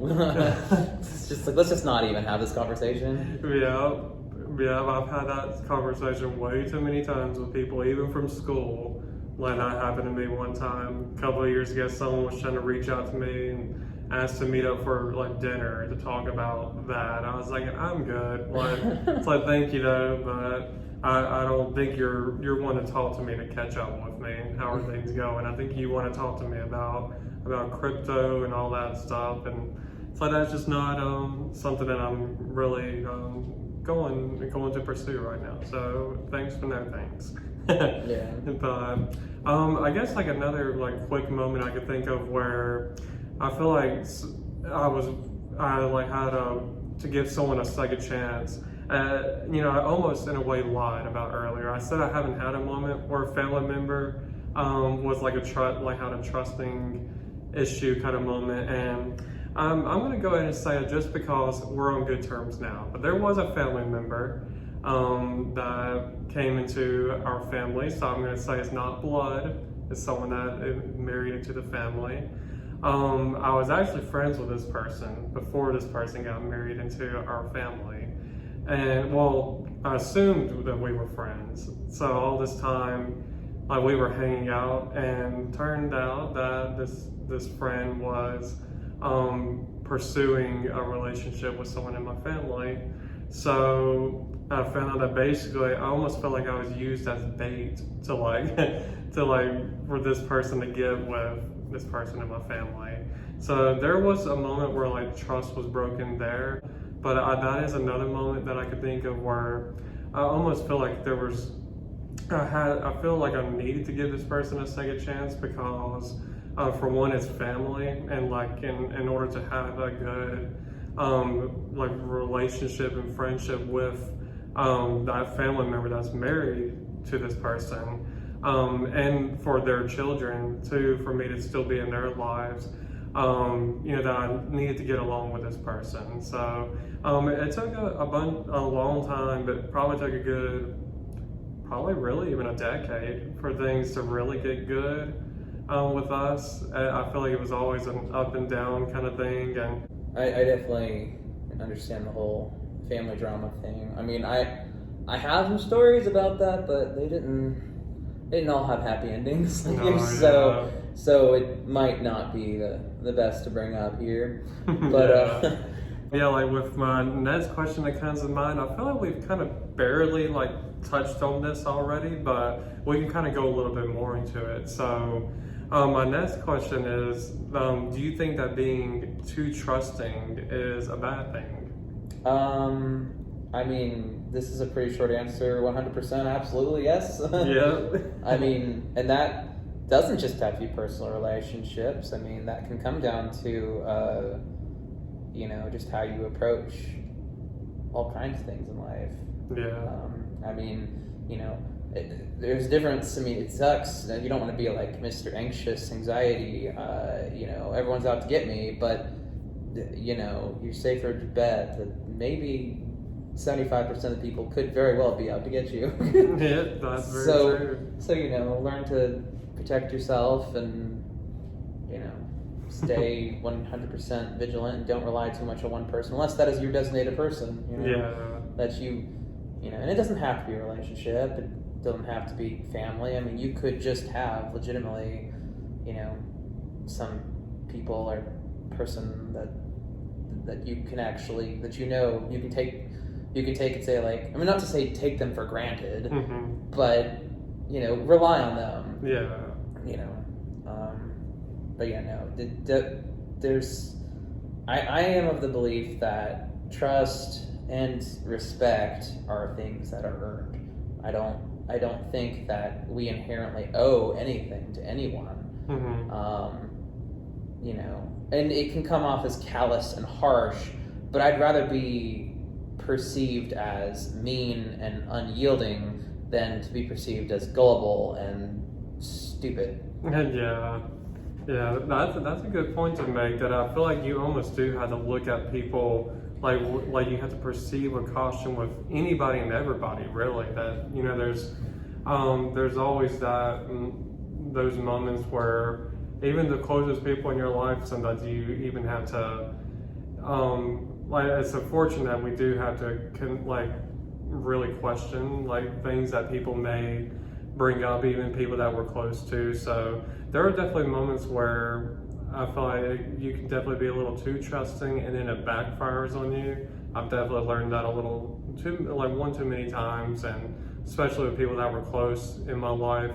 It's just like, let's just not even have this conversation. Yeah, I've had that conversation way too many times with people, even from school. Like that happened to me one time a couple of years ago. Someone was trying to reach out to me and asked to meet up for like dinner to talk about that. I was like, I'm good. Like, it's like, thank you though, but I don't think you're one to talk to me to catch up with me. How are things going? I think you want to talk to me about crypto and all that stuff, and so that's just not something that I'm really going to pursue right now. So thanks for no thanks. Yeah. But I guess like another like quick moment I could think of where I feel like I had to give someone a second chance. I almost in a way lied about earlier. I said I haven't had a moment where a family member was like had a trusting issue kind of moment, and I'm going to go ahead and say it just because we're on good terms now. But there was a family member that came into our family, so I'm going to say it's not blood. It's someone that married into the family. I was actually friends with this person before this person got married into our family. And well, I assumed that we were friends. So all this time, like we were hanging out, and turned out that this friend was pursuing a relationship with someone in my family. So I found out that basically I almost felt like I was used as bait to for this person to get with this person in my family. So there was a moment where like trust was broken there. But that is another moment that I could think of where I almost feel like I feel like I needed to give this person a second chance because, for one, it's family, and like in order to have a good like relationship and friendship with that family member that's married to this person, and for their children too, for me to still be in their lives. That I needed to get along with this person. So it took a long time, but probably took probably really even a decade for things to really get good with us. I feel like it was always an up and down kind of thing. And I definitely understand the whole family drama thing. I mean, I have some stories about that, but they didn't all have happy endings. So it might not be the best to bring up here. But yeah, like with my next question that comes to mind, I feel like we've kind of barely like touched on this already, but we can kind of go a little bit more into it. So my next question is, do you think that being too trusting is a bad thing? I mean, this is a pretty short answer. 100% absolutely yes. Yeah. I mean, and that doesn't just have to be personal relationships. I mean, that can come down to just how you approach all kinds of things in life. Yeah. I mean, there's a difference. I mean, it sucks. You don't want to be like Mr. Anxious Anxiety. Everyone's out to get me, but you're safer to bet that maybe 75% of people could very well be out to get you. Yeah, that's very true. So learn to protect yourself and stay 100% vigilant and don't rely too much on one person unless that is your designated person. Yeah. That and it doesn't have to be a relationship. It doesn't have to be family. I mean, you could just have legitimately, some people or person that you can actually you can take and say like, I mean, not to say take them for granted, mm-hmm. but rely on them. Yeah. But yeah, no. I am of the belief that trust and respect are things that are earned. I don't think that we inherently owe anything to anyone. Mm-hmm. And it can come off as callous and harsh, but I'd rather be perceived as mean and unyielding than to be perceived as gullible and stupid. Yeah, that's a good point to make. That I feel like you almost do have to look at people like you have to perceive with caution with anybody and everybody. Really, that there's always those moments where even the closest people in your life, sometimes you even have to like it's unfortunate that we do have to really question like things that people may bring up, even people that we're close to. So there are definitely moments where I feel like you can definitely be a little too trusting, and then it backfires on you. I've definitely learned that a little one too many times, and especially with people that were close in my life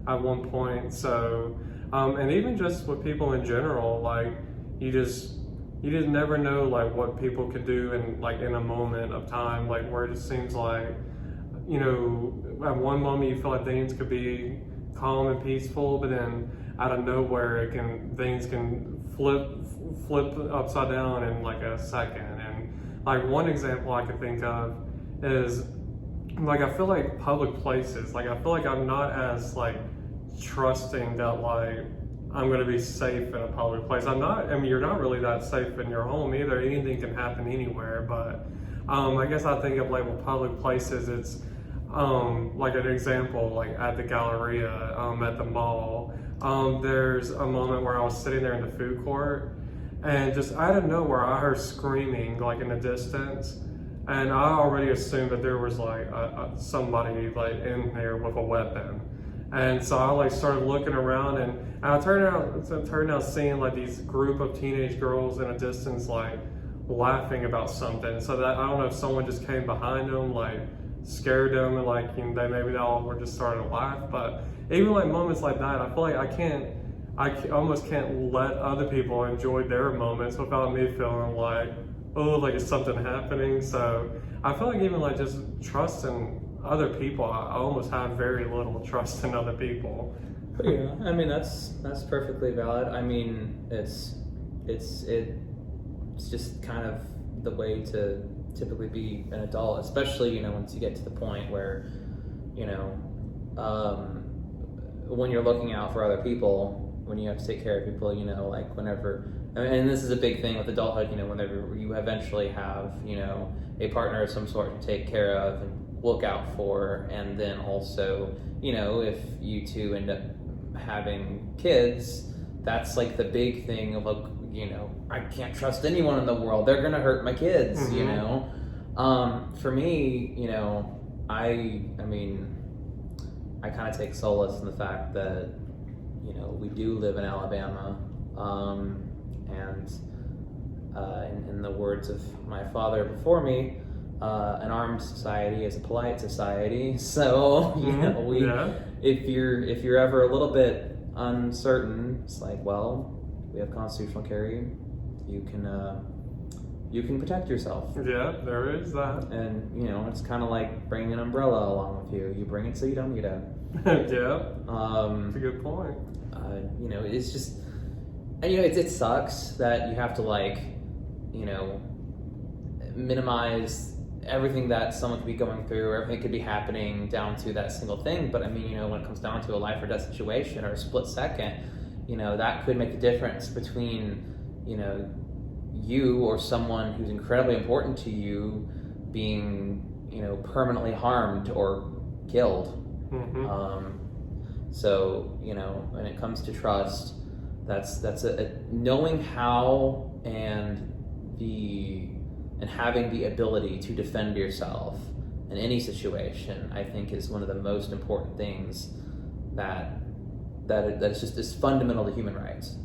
at one point. So, and even just with people in general, like you just never know like what people could do in a moment of time, like where it just seems like, at one moment you feel like things could be calm and peaceful, but then out of nowhere things can flip upside down in like a second. And like one example I could think of is like I feel like public places, like I feel like I'm not as like trusting that like I'm going to be safe in a public place. You're not really that safe in your home either. Anything can happen anywhere. But I guess I think of like with public places, it's like an example, like at the Galleria, at the mall. There's a moment where I was sitting there in the food court, and just out of nowhere, I heard screaming like in the distance. And I already assumed that there was like somebody like in there with a weapon. And so I like started looking around, and I turned out seeing like these group of teenage girls in a distance like laughing about something. So that I don't know if someone just came behind them, like scared them, and like they all were just starting to laugh. But even like moments like that, I feel like I almost can't let other people enjoy their moments without me feeling like, oh, like it's something happening. So I feel like even like just trusting other people, I almost have very little trust in other people. Yeah, I mean that's perfectly valid. I mean it's just kind of the way to typically be an adult, especially once you get to the point where when you're looking out for other people, when you have to take care of people, like whenever. And this is a big thing with adulthood, whenever you eventually have, a partner of some sort to take care of and look out for, and then also, if you two end up having kids, that's like the big thing of like, I can't trust anyone in the world. They're gonna hurt my kids, Mm-hmm. For me, I mean, I kind of take solace in the fact that, we do live in Alabama, and in the words of my father before me, an armed society is a polite society. So if you're ever a little bit uncertain, it's like, well, we have constitutional carry. You can protect yourself. Yeah, there is that. And it's kind of like bringing an umbrella along with you. You bring it so you don't need it. Yeah, that's a good point. It's just, and it sucks that you have to like, minimize everything that someone could be going through, or everything could be happening down to that single thing. But I mean, when it comes down to a life or death situation or a split second, that could make the difference between, you or someone who's incredibly important to you being, permanently harmed or killed. Mm-hmm. So, when it comes to trust, that's a knowing how and having the ability to defend yourself in any situation, I think is one of the most important things that is fundamental to human rights,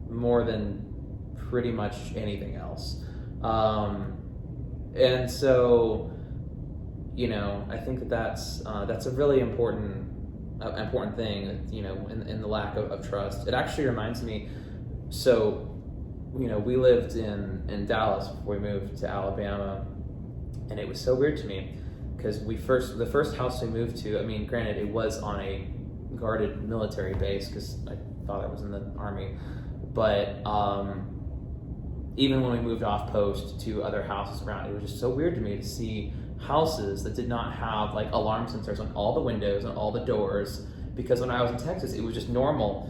more than pretty much anything else. And so, I think that's a really important thing, in the lack of trust. It actually reminds me, so, we lived in Dallas before we moved to Alabama, and it was so weird to me because the first house we moved to, I mean, granted, it was on a guarded military base because my father was in the Army, but even when we moved off post to other houses around, it was just so weird to me to see houses that did not have like alarm sensors on all the windows and all the doors, because when I was in Texas, it was just normal,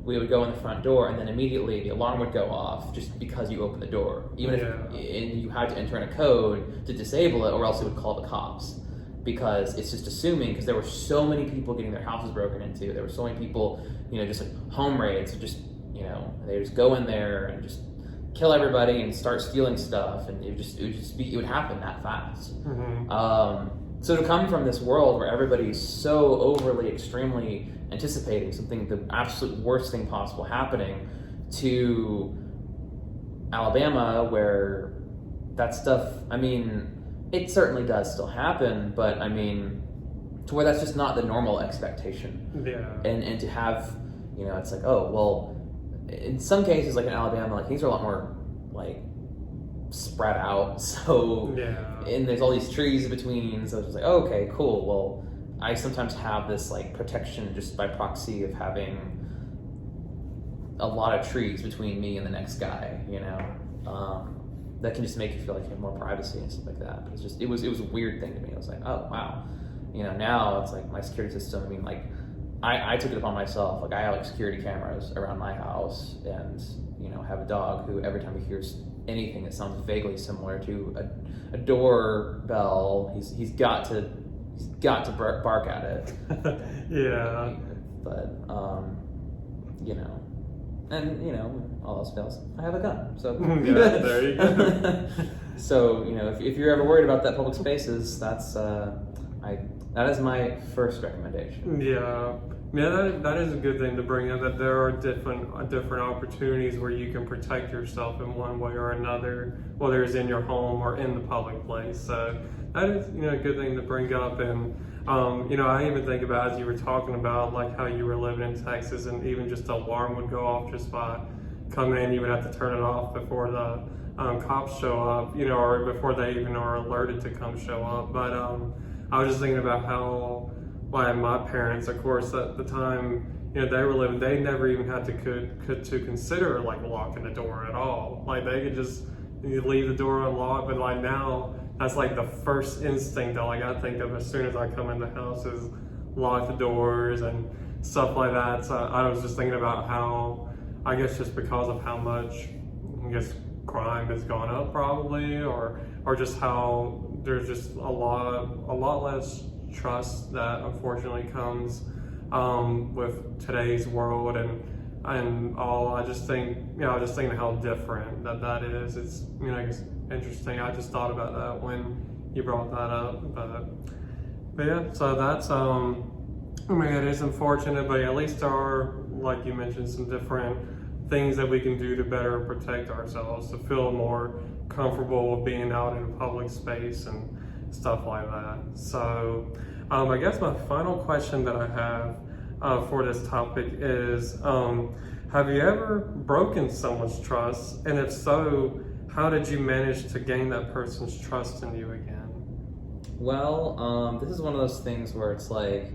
we would go in the front door, and then immediately the alarm would go off just because you opened the door. Even if and you had to enter in a code to disable it, or else it would call the cops. Because it's just assuming, because there were so many people getting their houses broken into, there were so many people, just like home raids, just, they just go in there and just kill everybody and start stealing stuff, and it would happen that fast. So to come from this world where everybody's so overly, extremely anticipating something, the absolute worst thing possible happening, to Alabama, where that stuff, it certainly does still happen, but to where that's just not the normal expectation. Yeah. And to have, it's like, oh, well, in some cases, like in Alabama, like things are a lot more like spread out. So, and there's all these trees in between. So it's just like, oh, okay, cool. Well, I sometimes have this like protection just by proxy of having a lot of trees between me and the next guy, that can just make you feel like you have more privacy and stuff like that. But it was a weird thing to me. I was like, oh wow, now it's like my security system. I took it upon myself. Like I have like security cameras around my house, and have a dog who every time he hears anything that sounds vaguely similar to a doorbell, he's got to bark at it. Yeah. But and all else fails, I have a gun. So yeah, there you go. So if you're ever worried about that public spaces, that is my first recommendation. Yeah, that is a good thing to bring up, that there are different opportunities where you can protect yourself in one way or another, whether it's in your home or in the public place. So that is a good thing to bring up. And I even think about, as you were talking about, like how you were living in Texas, and even just the alarm would go off just by coming in. You would have to turn it off before the cops show up, or before they even are alerted to come show up. But I was just thinking about how, my parents, of course, at the time, they were living, they never even had to consider like locking the door at all. Like they could just leave the door unlocked. But like now, that's like the first instinct that like I think of as soon as I come in the house is lock the doors and stuff like that. So I was just thinking about how, I guess just because of how much, crime has gone up probably, or just how there's just a lot less trust that unfortunately comes with today's world and all. I just think, just thinking how different that is. It's, it's interesting. I just thought about that when you brought that up. But yeah, so that's, it is unfortunate, but at least there are, like you mentioned, some different things that we can do to better protect ourselves, to feel more comfortable with being out in a public space and stuff like that. So I guess my final question that I have for this topic is, have you ever broken someone's trust? And if so, how did you manage to gain that person's trust in you again? Well, this is one of those things where it's like,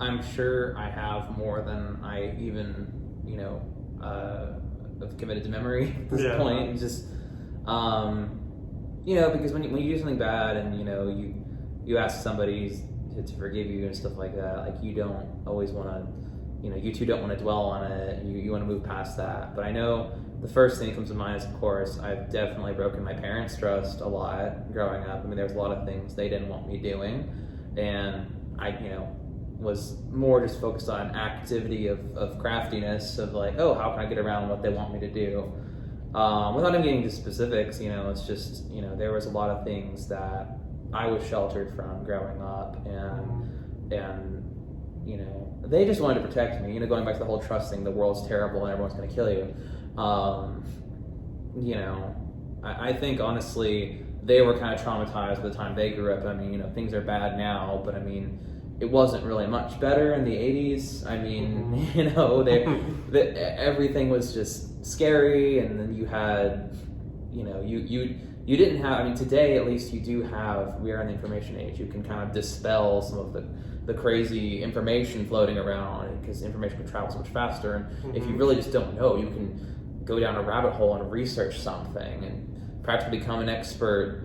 I'm sure I have more than I even, have committed to memory at this point. It's just, because when you do something bad and, you ask somebody to forgive you and stuff like that, like you don't always want to, you two don't want to dwell on it. You want to move past that. But I know the first thing that comes to mind is, of course, I've definitely broken my parents' trust a lot growing up. There was a lot of things they didn't want me doing, and I, was more just focused on activity of craftiness, of like, oh, how can I get around what they want me to do? Without even getting into specifics, it's just, there was a lot of things that I was sheltered from growing up, and they just wanted to protect me. Going back to the whole trust thing, the world's terrible and everyone's going to kill you. I think honestly they were kind of traumatized by the time they grew up. Things are bad now, but it wasn't really much better in the 80s. Everything was just scary, and then you had, you didn't have, today at least you do have, we are in the information age, you can kind of dispel some of the crazy information floating around, because information can travel so much faster, and if you really just don't know, you can go down a rabbit hole and research something and practically become an expert,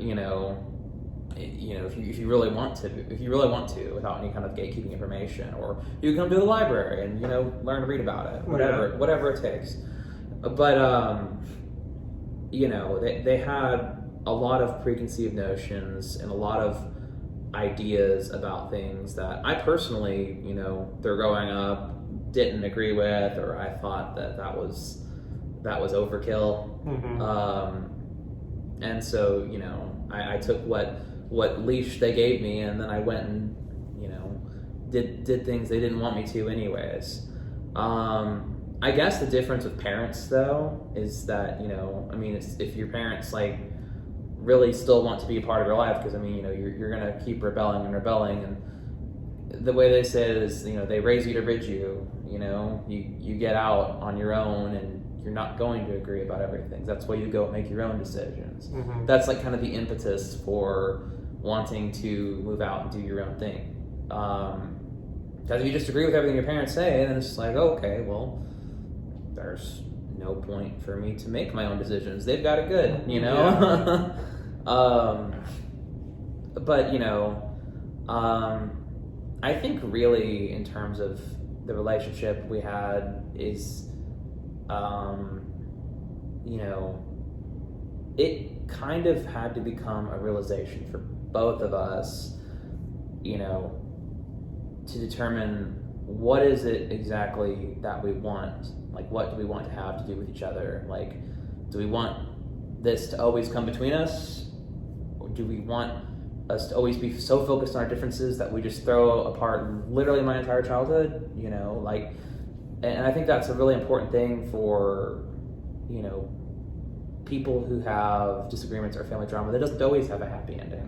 if you really want to, without any kind of gatekeeping information, or you can come to the library and learn to read about it, whatever it takes. But they had a lot of preconceived notions and a lot of ideas about things that I personally, they're growing up, didn't agree with, or I thought that was overkill. And so I took what leash they gave me, and then I went and did things they didn't want me to anyways. I guess the difference with parents though is that if your parents really still want to be a part of your life, because you're gonna keep rebelling, and the way they say it is they raise you to rid you. You get out on your own, and you're not going to agree about everything. That's why you go and make your own decisions. That's kind of the impetus for wanting to move out and do your own thing. Because if you just agree with everything your parents say, then it's just okay, well, there's no point for me to make my own decisions. They've got it good, Yeah. But I think really in terms of the relationship we had is, it kind of had to become a realization for both of us, to determine what is it exactly that we want. What do we want to have to do with each other? Do we want this to always come between us? Or do we want us to always be so focused on our differences that we just throw apart literally my entire childhood? And I think that's a really important thing for, people who have disagreements or family drama that doesn't always have a happy ending.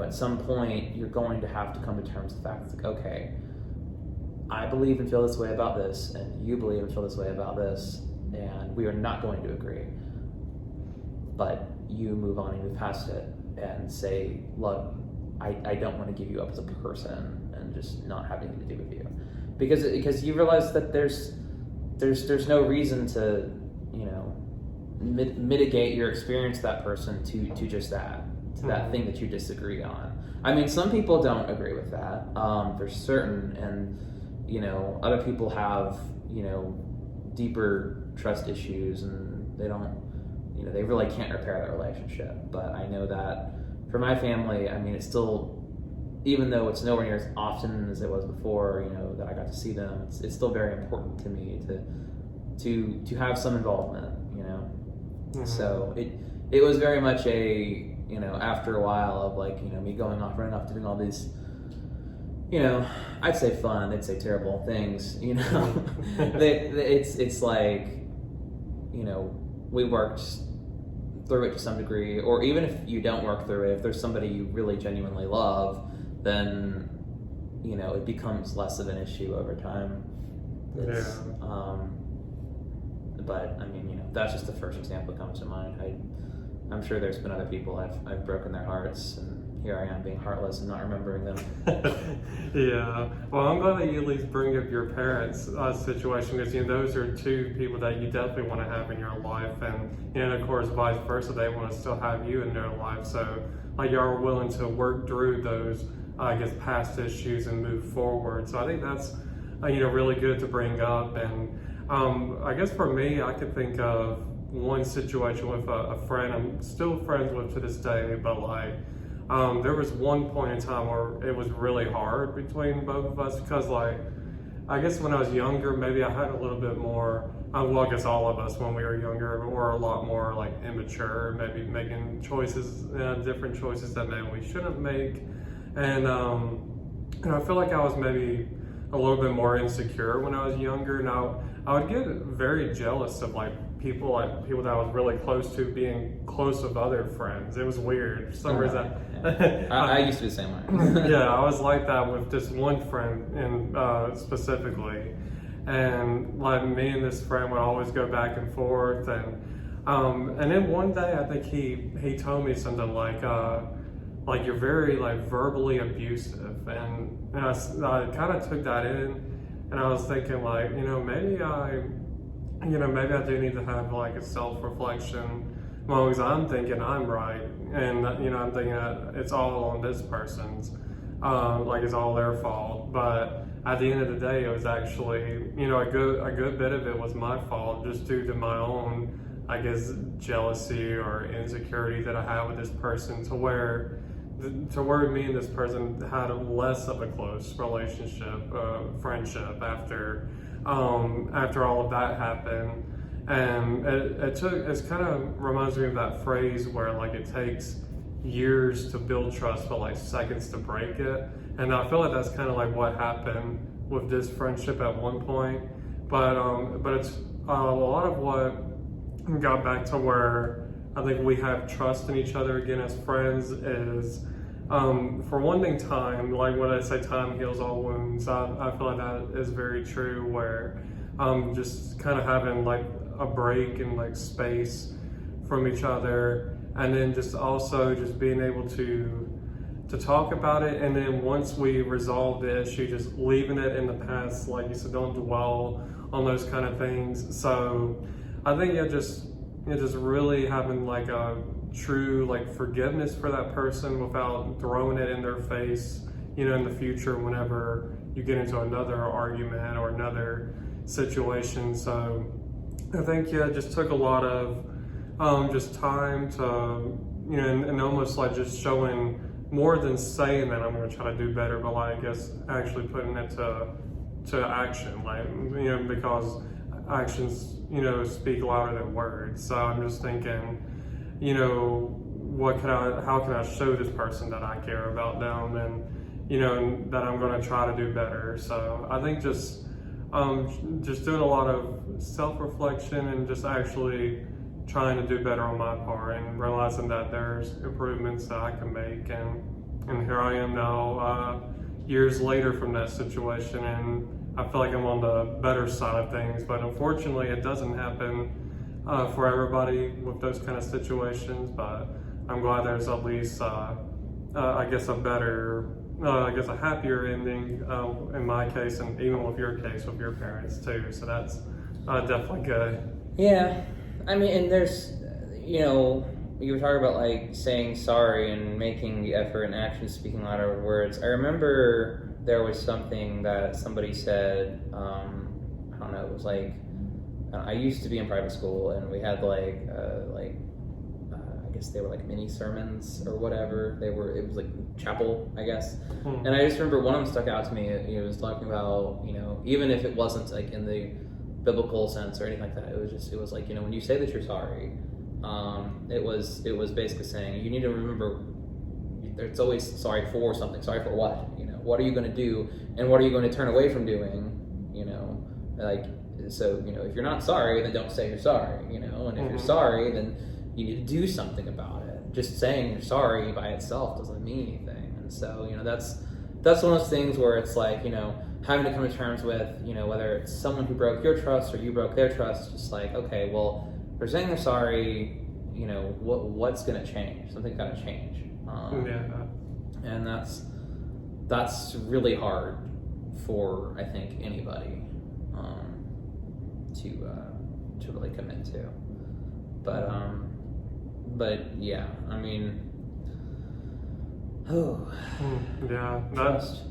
At some point, you're going to have to come to terms with the fact that, okay, I believe and feel this way about this, and you believe and feel this way about this, and we are not going to agree. But you move on and move past it and say, look, I don't want to give you up as a person and just not have anything to do with you. Because you realize that there's no reason to, mitigate your experience with that person to just that, to that thing that you disagree on. I mean, some people don't agree with that, for certain, and other people have deeper trust issues, and they don't, they really can't repair that relationship. But I know that for my family, it's still, even though it's nowhere near as often as it was before, that I got to see them, it's still very important to me to have some involvement, So it was very much a, after a while of me going off, running off, doing all these, I'd say fun, they'd say terrible things, it's we worked through it to some degree, or even if you don't work through it, if there's somebody you really genuinely love, then it becomes less of an issue over time. But that's just the first example that comes to mind. I'm sure there's been other people I've broken their hearts, and here I am being heartless and not remembering them. Yeah. Well, I'm glad that you at least bring up your parents' situation, because those are two people that you definitely want to have in your life, and of course vice versa, they want to still have you in their life. So you are willing to work through those, past issues and move forward. So I think that's really good to bring up. And I guess for me, I could think of one situation with a friend I'm still friends with to this day, but there was one point in time where it was really hard between both of us, because I guess when I was younger, maybe I had a little bit more, well, I guess all of us when we were younger were a lot more immature, maybe making choices, different choices that maybe we shouldn't make. And I feel like I was maybe a little bit more insecure when I was younger. Now, I would get very jealous of people that I was really close to being close with other friends. It was weird. For some reason. Yeah. I used to be the same way. Yeah, I was like that with just one friend specifically. And me and this friend would always go back and forth, and then one day I think he told me something like you're very verbally abusive, and I kind of took that in, and I was thinking maybe I do need to have a self-reflection long as I'm thinking I'm right, and I'm thinking that it's all on this person's, like it's all their fault. But at the end of the day, it was actually, a good bit of it was my fault, just due to my own, I guess, jealousy or insecurity that I had with this person, to where me and this person had less of a close relationship, friendship after all of that happened. And it's kind of reminds me of that phrase where like it takes years to build trust but like seconds to break it. And I feel like that's kind of like what happened with this friendship at one point. But it's a lot of what got back to where I think we have trust in each other again as friends is, for one thing, time. Like when I say time heals all wounds, I feel like that is very true, where just kind of having like a break and like space from each other, and then just also just being able to talk about it, and then once we resolve the issue, just leaving it in the past, like you said, don't dwell on those kind of things. So I think just really having like a true like forgiveness for that person without throwing it in their face, in the future whenever you get into another argument or another situation. So I think it just took a lot of just time to, and almost like just showing more than saying that I'm going to try to do better, but like I guess actually putting it to action, like, because actions, speak louder than words. So I'm just thinking, how can I show this person that I care about them, and, and that I'm going to try to do better. So I think just doing a lot of self-reflection and just actually trying to do better on my part, and realizing that there's improvements that I can make, and here I am now, years later from that situation, and I feel like I'm on the better side of things. But unfortunately, it doesn't happen for everybody with those kind of situations. But I'm glad there's at least, I guess, a happier ending in my case, and even with your case with your parents too. So that's definitely good. Yeah, I mean, and there's, you were talking about like saying sorry and making the effort and action speaking louder than words. I remember there was something that somebody said, I don't know, it was like, I used to be in private school, and we had I guess they were like mini sermons or whatever. It was like chapel, I guess. And I just remember one of them stuck out to me. It was talking about, even if it wasn't like in the biblical sense or anything like that, it was like, when you say that you're sorry, it was basically saying you need to remember it's always sorry for something. Sorry for what? What are you going to do, and what are you going to turn away from doing? So if you're not sorry, then don't say you're sorry. And if you're sorry, then you need to do something about it. Just saying you're sorry by itself doesn't mean anything. And so that's one of those things where it's like having to come to terms with whether it's someone who broke your trust or you broke their trust. Just like, okay, well, if they're saying they're sorry, what's going to change? Something's got to change. And that's really hard for, I think, anybody to really commit to. But yeah, I mean, that's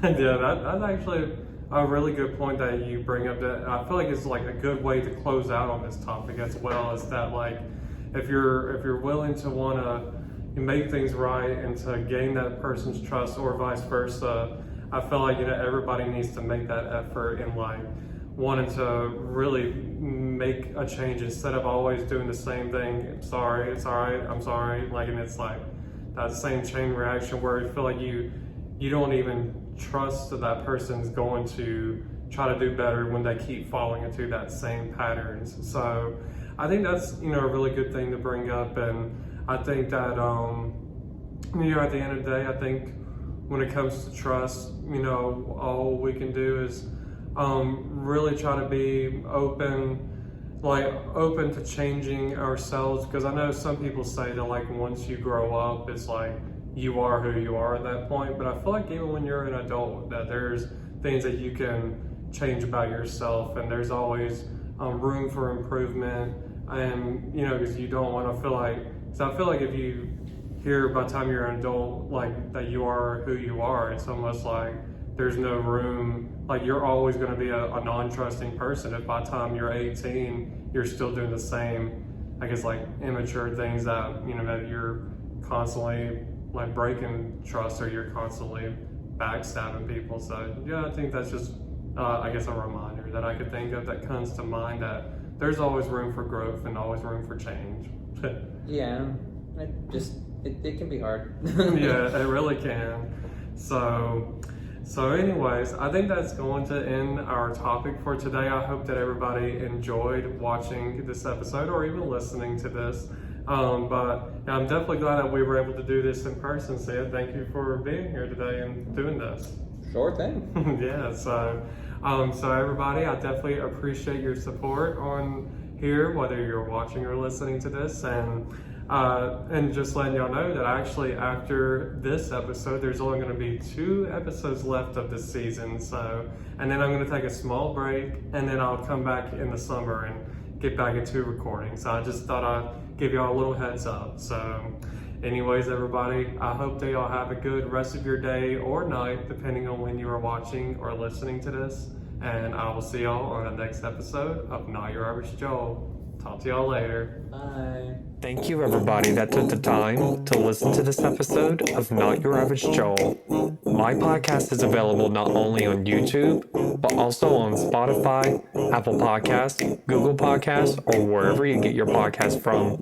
that's actually a really good point that you bring up. That I feel like it's like a good way to close out on this topic as well. Is that like if you're willing to want to make things right and to gain that person's trust, or vice versa, I feel like everybody needs to make that effort in like wanting to really make a change instead of always doing the same thing. I'm sorry, it's all right, I'm sorry. Like, and it's like that same chain reaction where you feel like you don't even trust that person's going to try to do better when they keep falling into that same patterns. So I think that's a really good thing to bring up. And I think that at the end of the day, I think when it comes to trust, all we can do is really try to be open to changing ourselves. Because I know some people say that like once you grow up, it's like you are who you are at that point. But I feel like even when you're an adult, that there's things that you can change about yourself, and there's always room for improvement. and because you don't want to feel like. So I feel like if you hear by the time you're an adult, like that you are who you are, it's almost like there's no room. Like you're always going to be a non-trusting person. If by the time you're 18, you're still doing the same, I guess, like immature things that that you're constantly like breaking trust, or you're constantly backstabbing people. So yeah, I think that's just I guess a reminder that I could think of that comes to mind, that there's always room for growth and always room for change. Yeah, it can be hard. Yeah, it really can. So anyways, I think that's going to end our topic for today. I hope that everybody enjoyed watching this episode or even listening to this. But I'm definitely glad that we were able to do this in person. So yeah, thank you for being here today and doing this. Sure thing. Yeah, so everybody, I definitely appreciate your support on here, whether you're watching or listening to this, and just letting y'all know that actually after this episode, there's only going to be 2 episodes left of this season. So, and then I'm going to take a small break, and then I'll come back in the summer and get back into recording. So I just thought I'd give y'all a little heads up. So anyways, everybody, I hope that y'all have a good rest of your day or night, depending on when you are watching or listening to this. And I will see y'all on the next episode of Not Your Average Joel. Talk to y'all later. Bye. Thank you, everybody that took the time to listen to this episode of Not Your Average Joel. My podcast is available not only on YouTube, but also on Spotify, Apple Podcasts, Google Podcasts, or wherever you get your podcast from.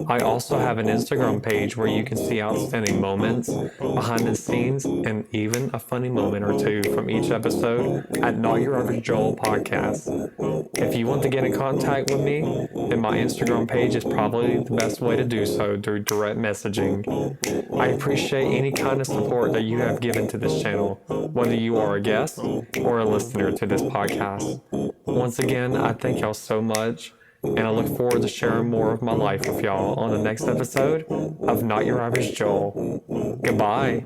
I also have an Instagram page where you can see outstanding moments, behind the scenes, and even a funny moment or two from each episode at Not Your Average Joel Podcast. If you want to get in contact with me, then my Instagram page is probably the best way to do so, through direct messaging. I appreciate any kind of support that you have given to this channel, whether you are a guest or a listener to this podcast. Once again, I thank y'all so much, and I look forward to sharing more of my life with y'all on the next episode of Not Your Average Joel. Goodbye.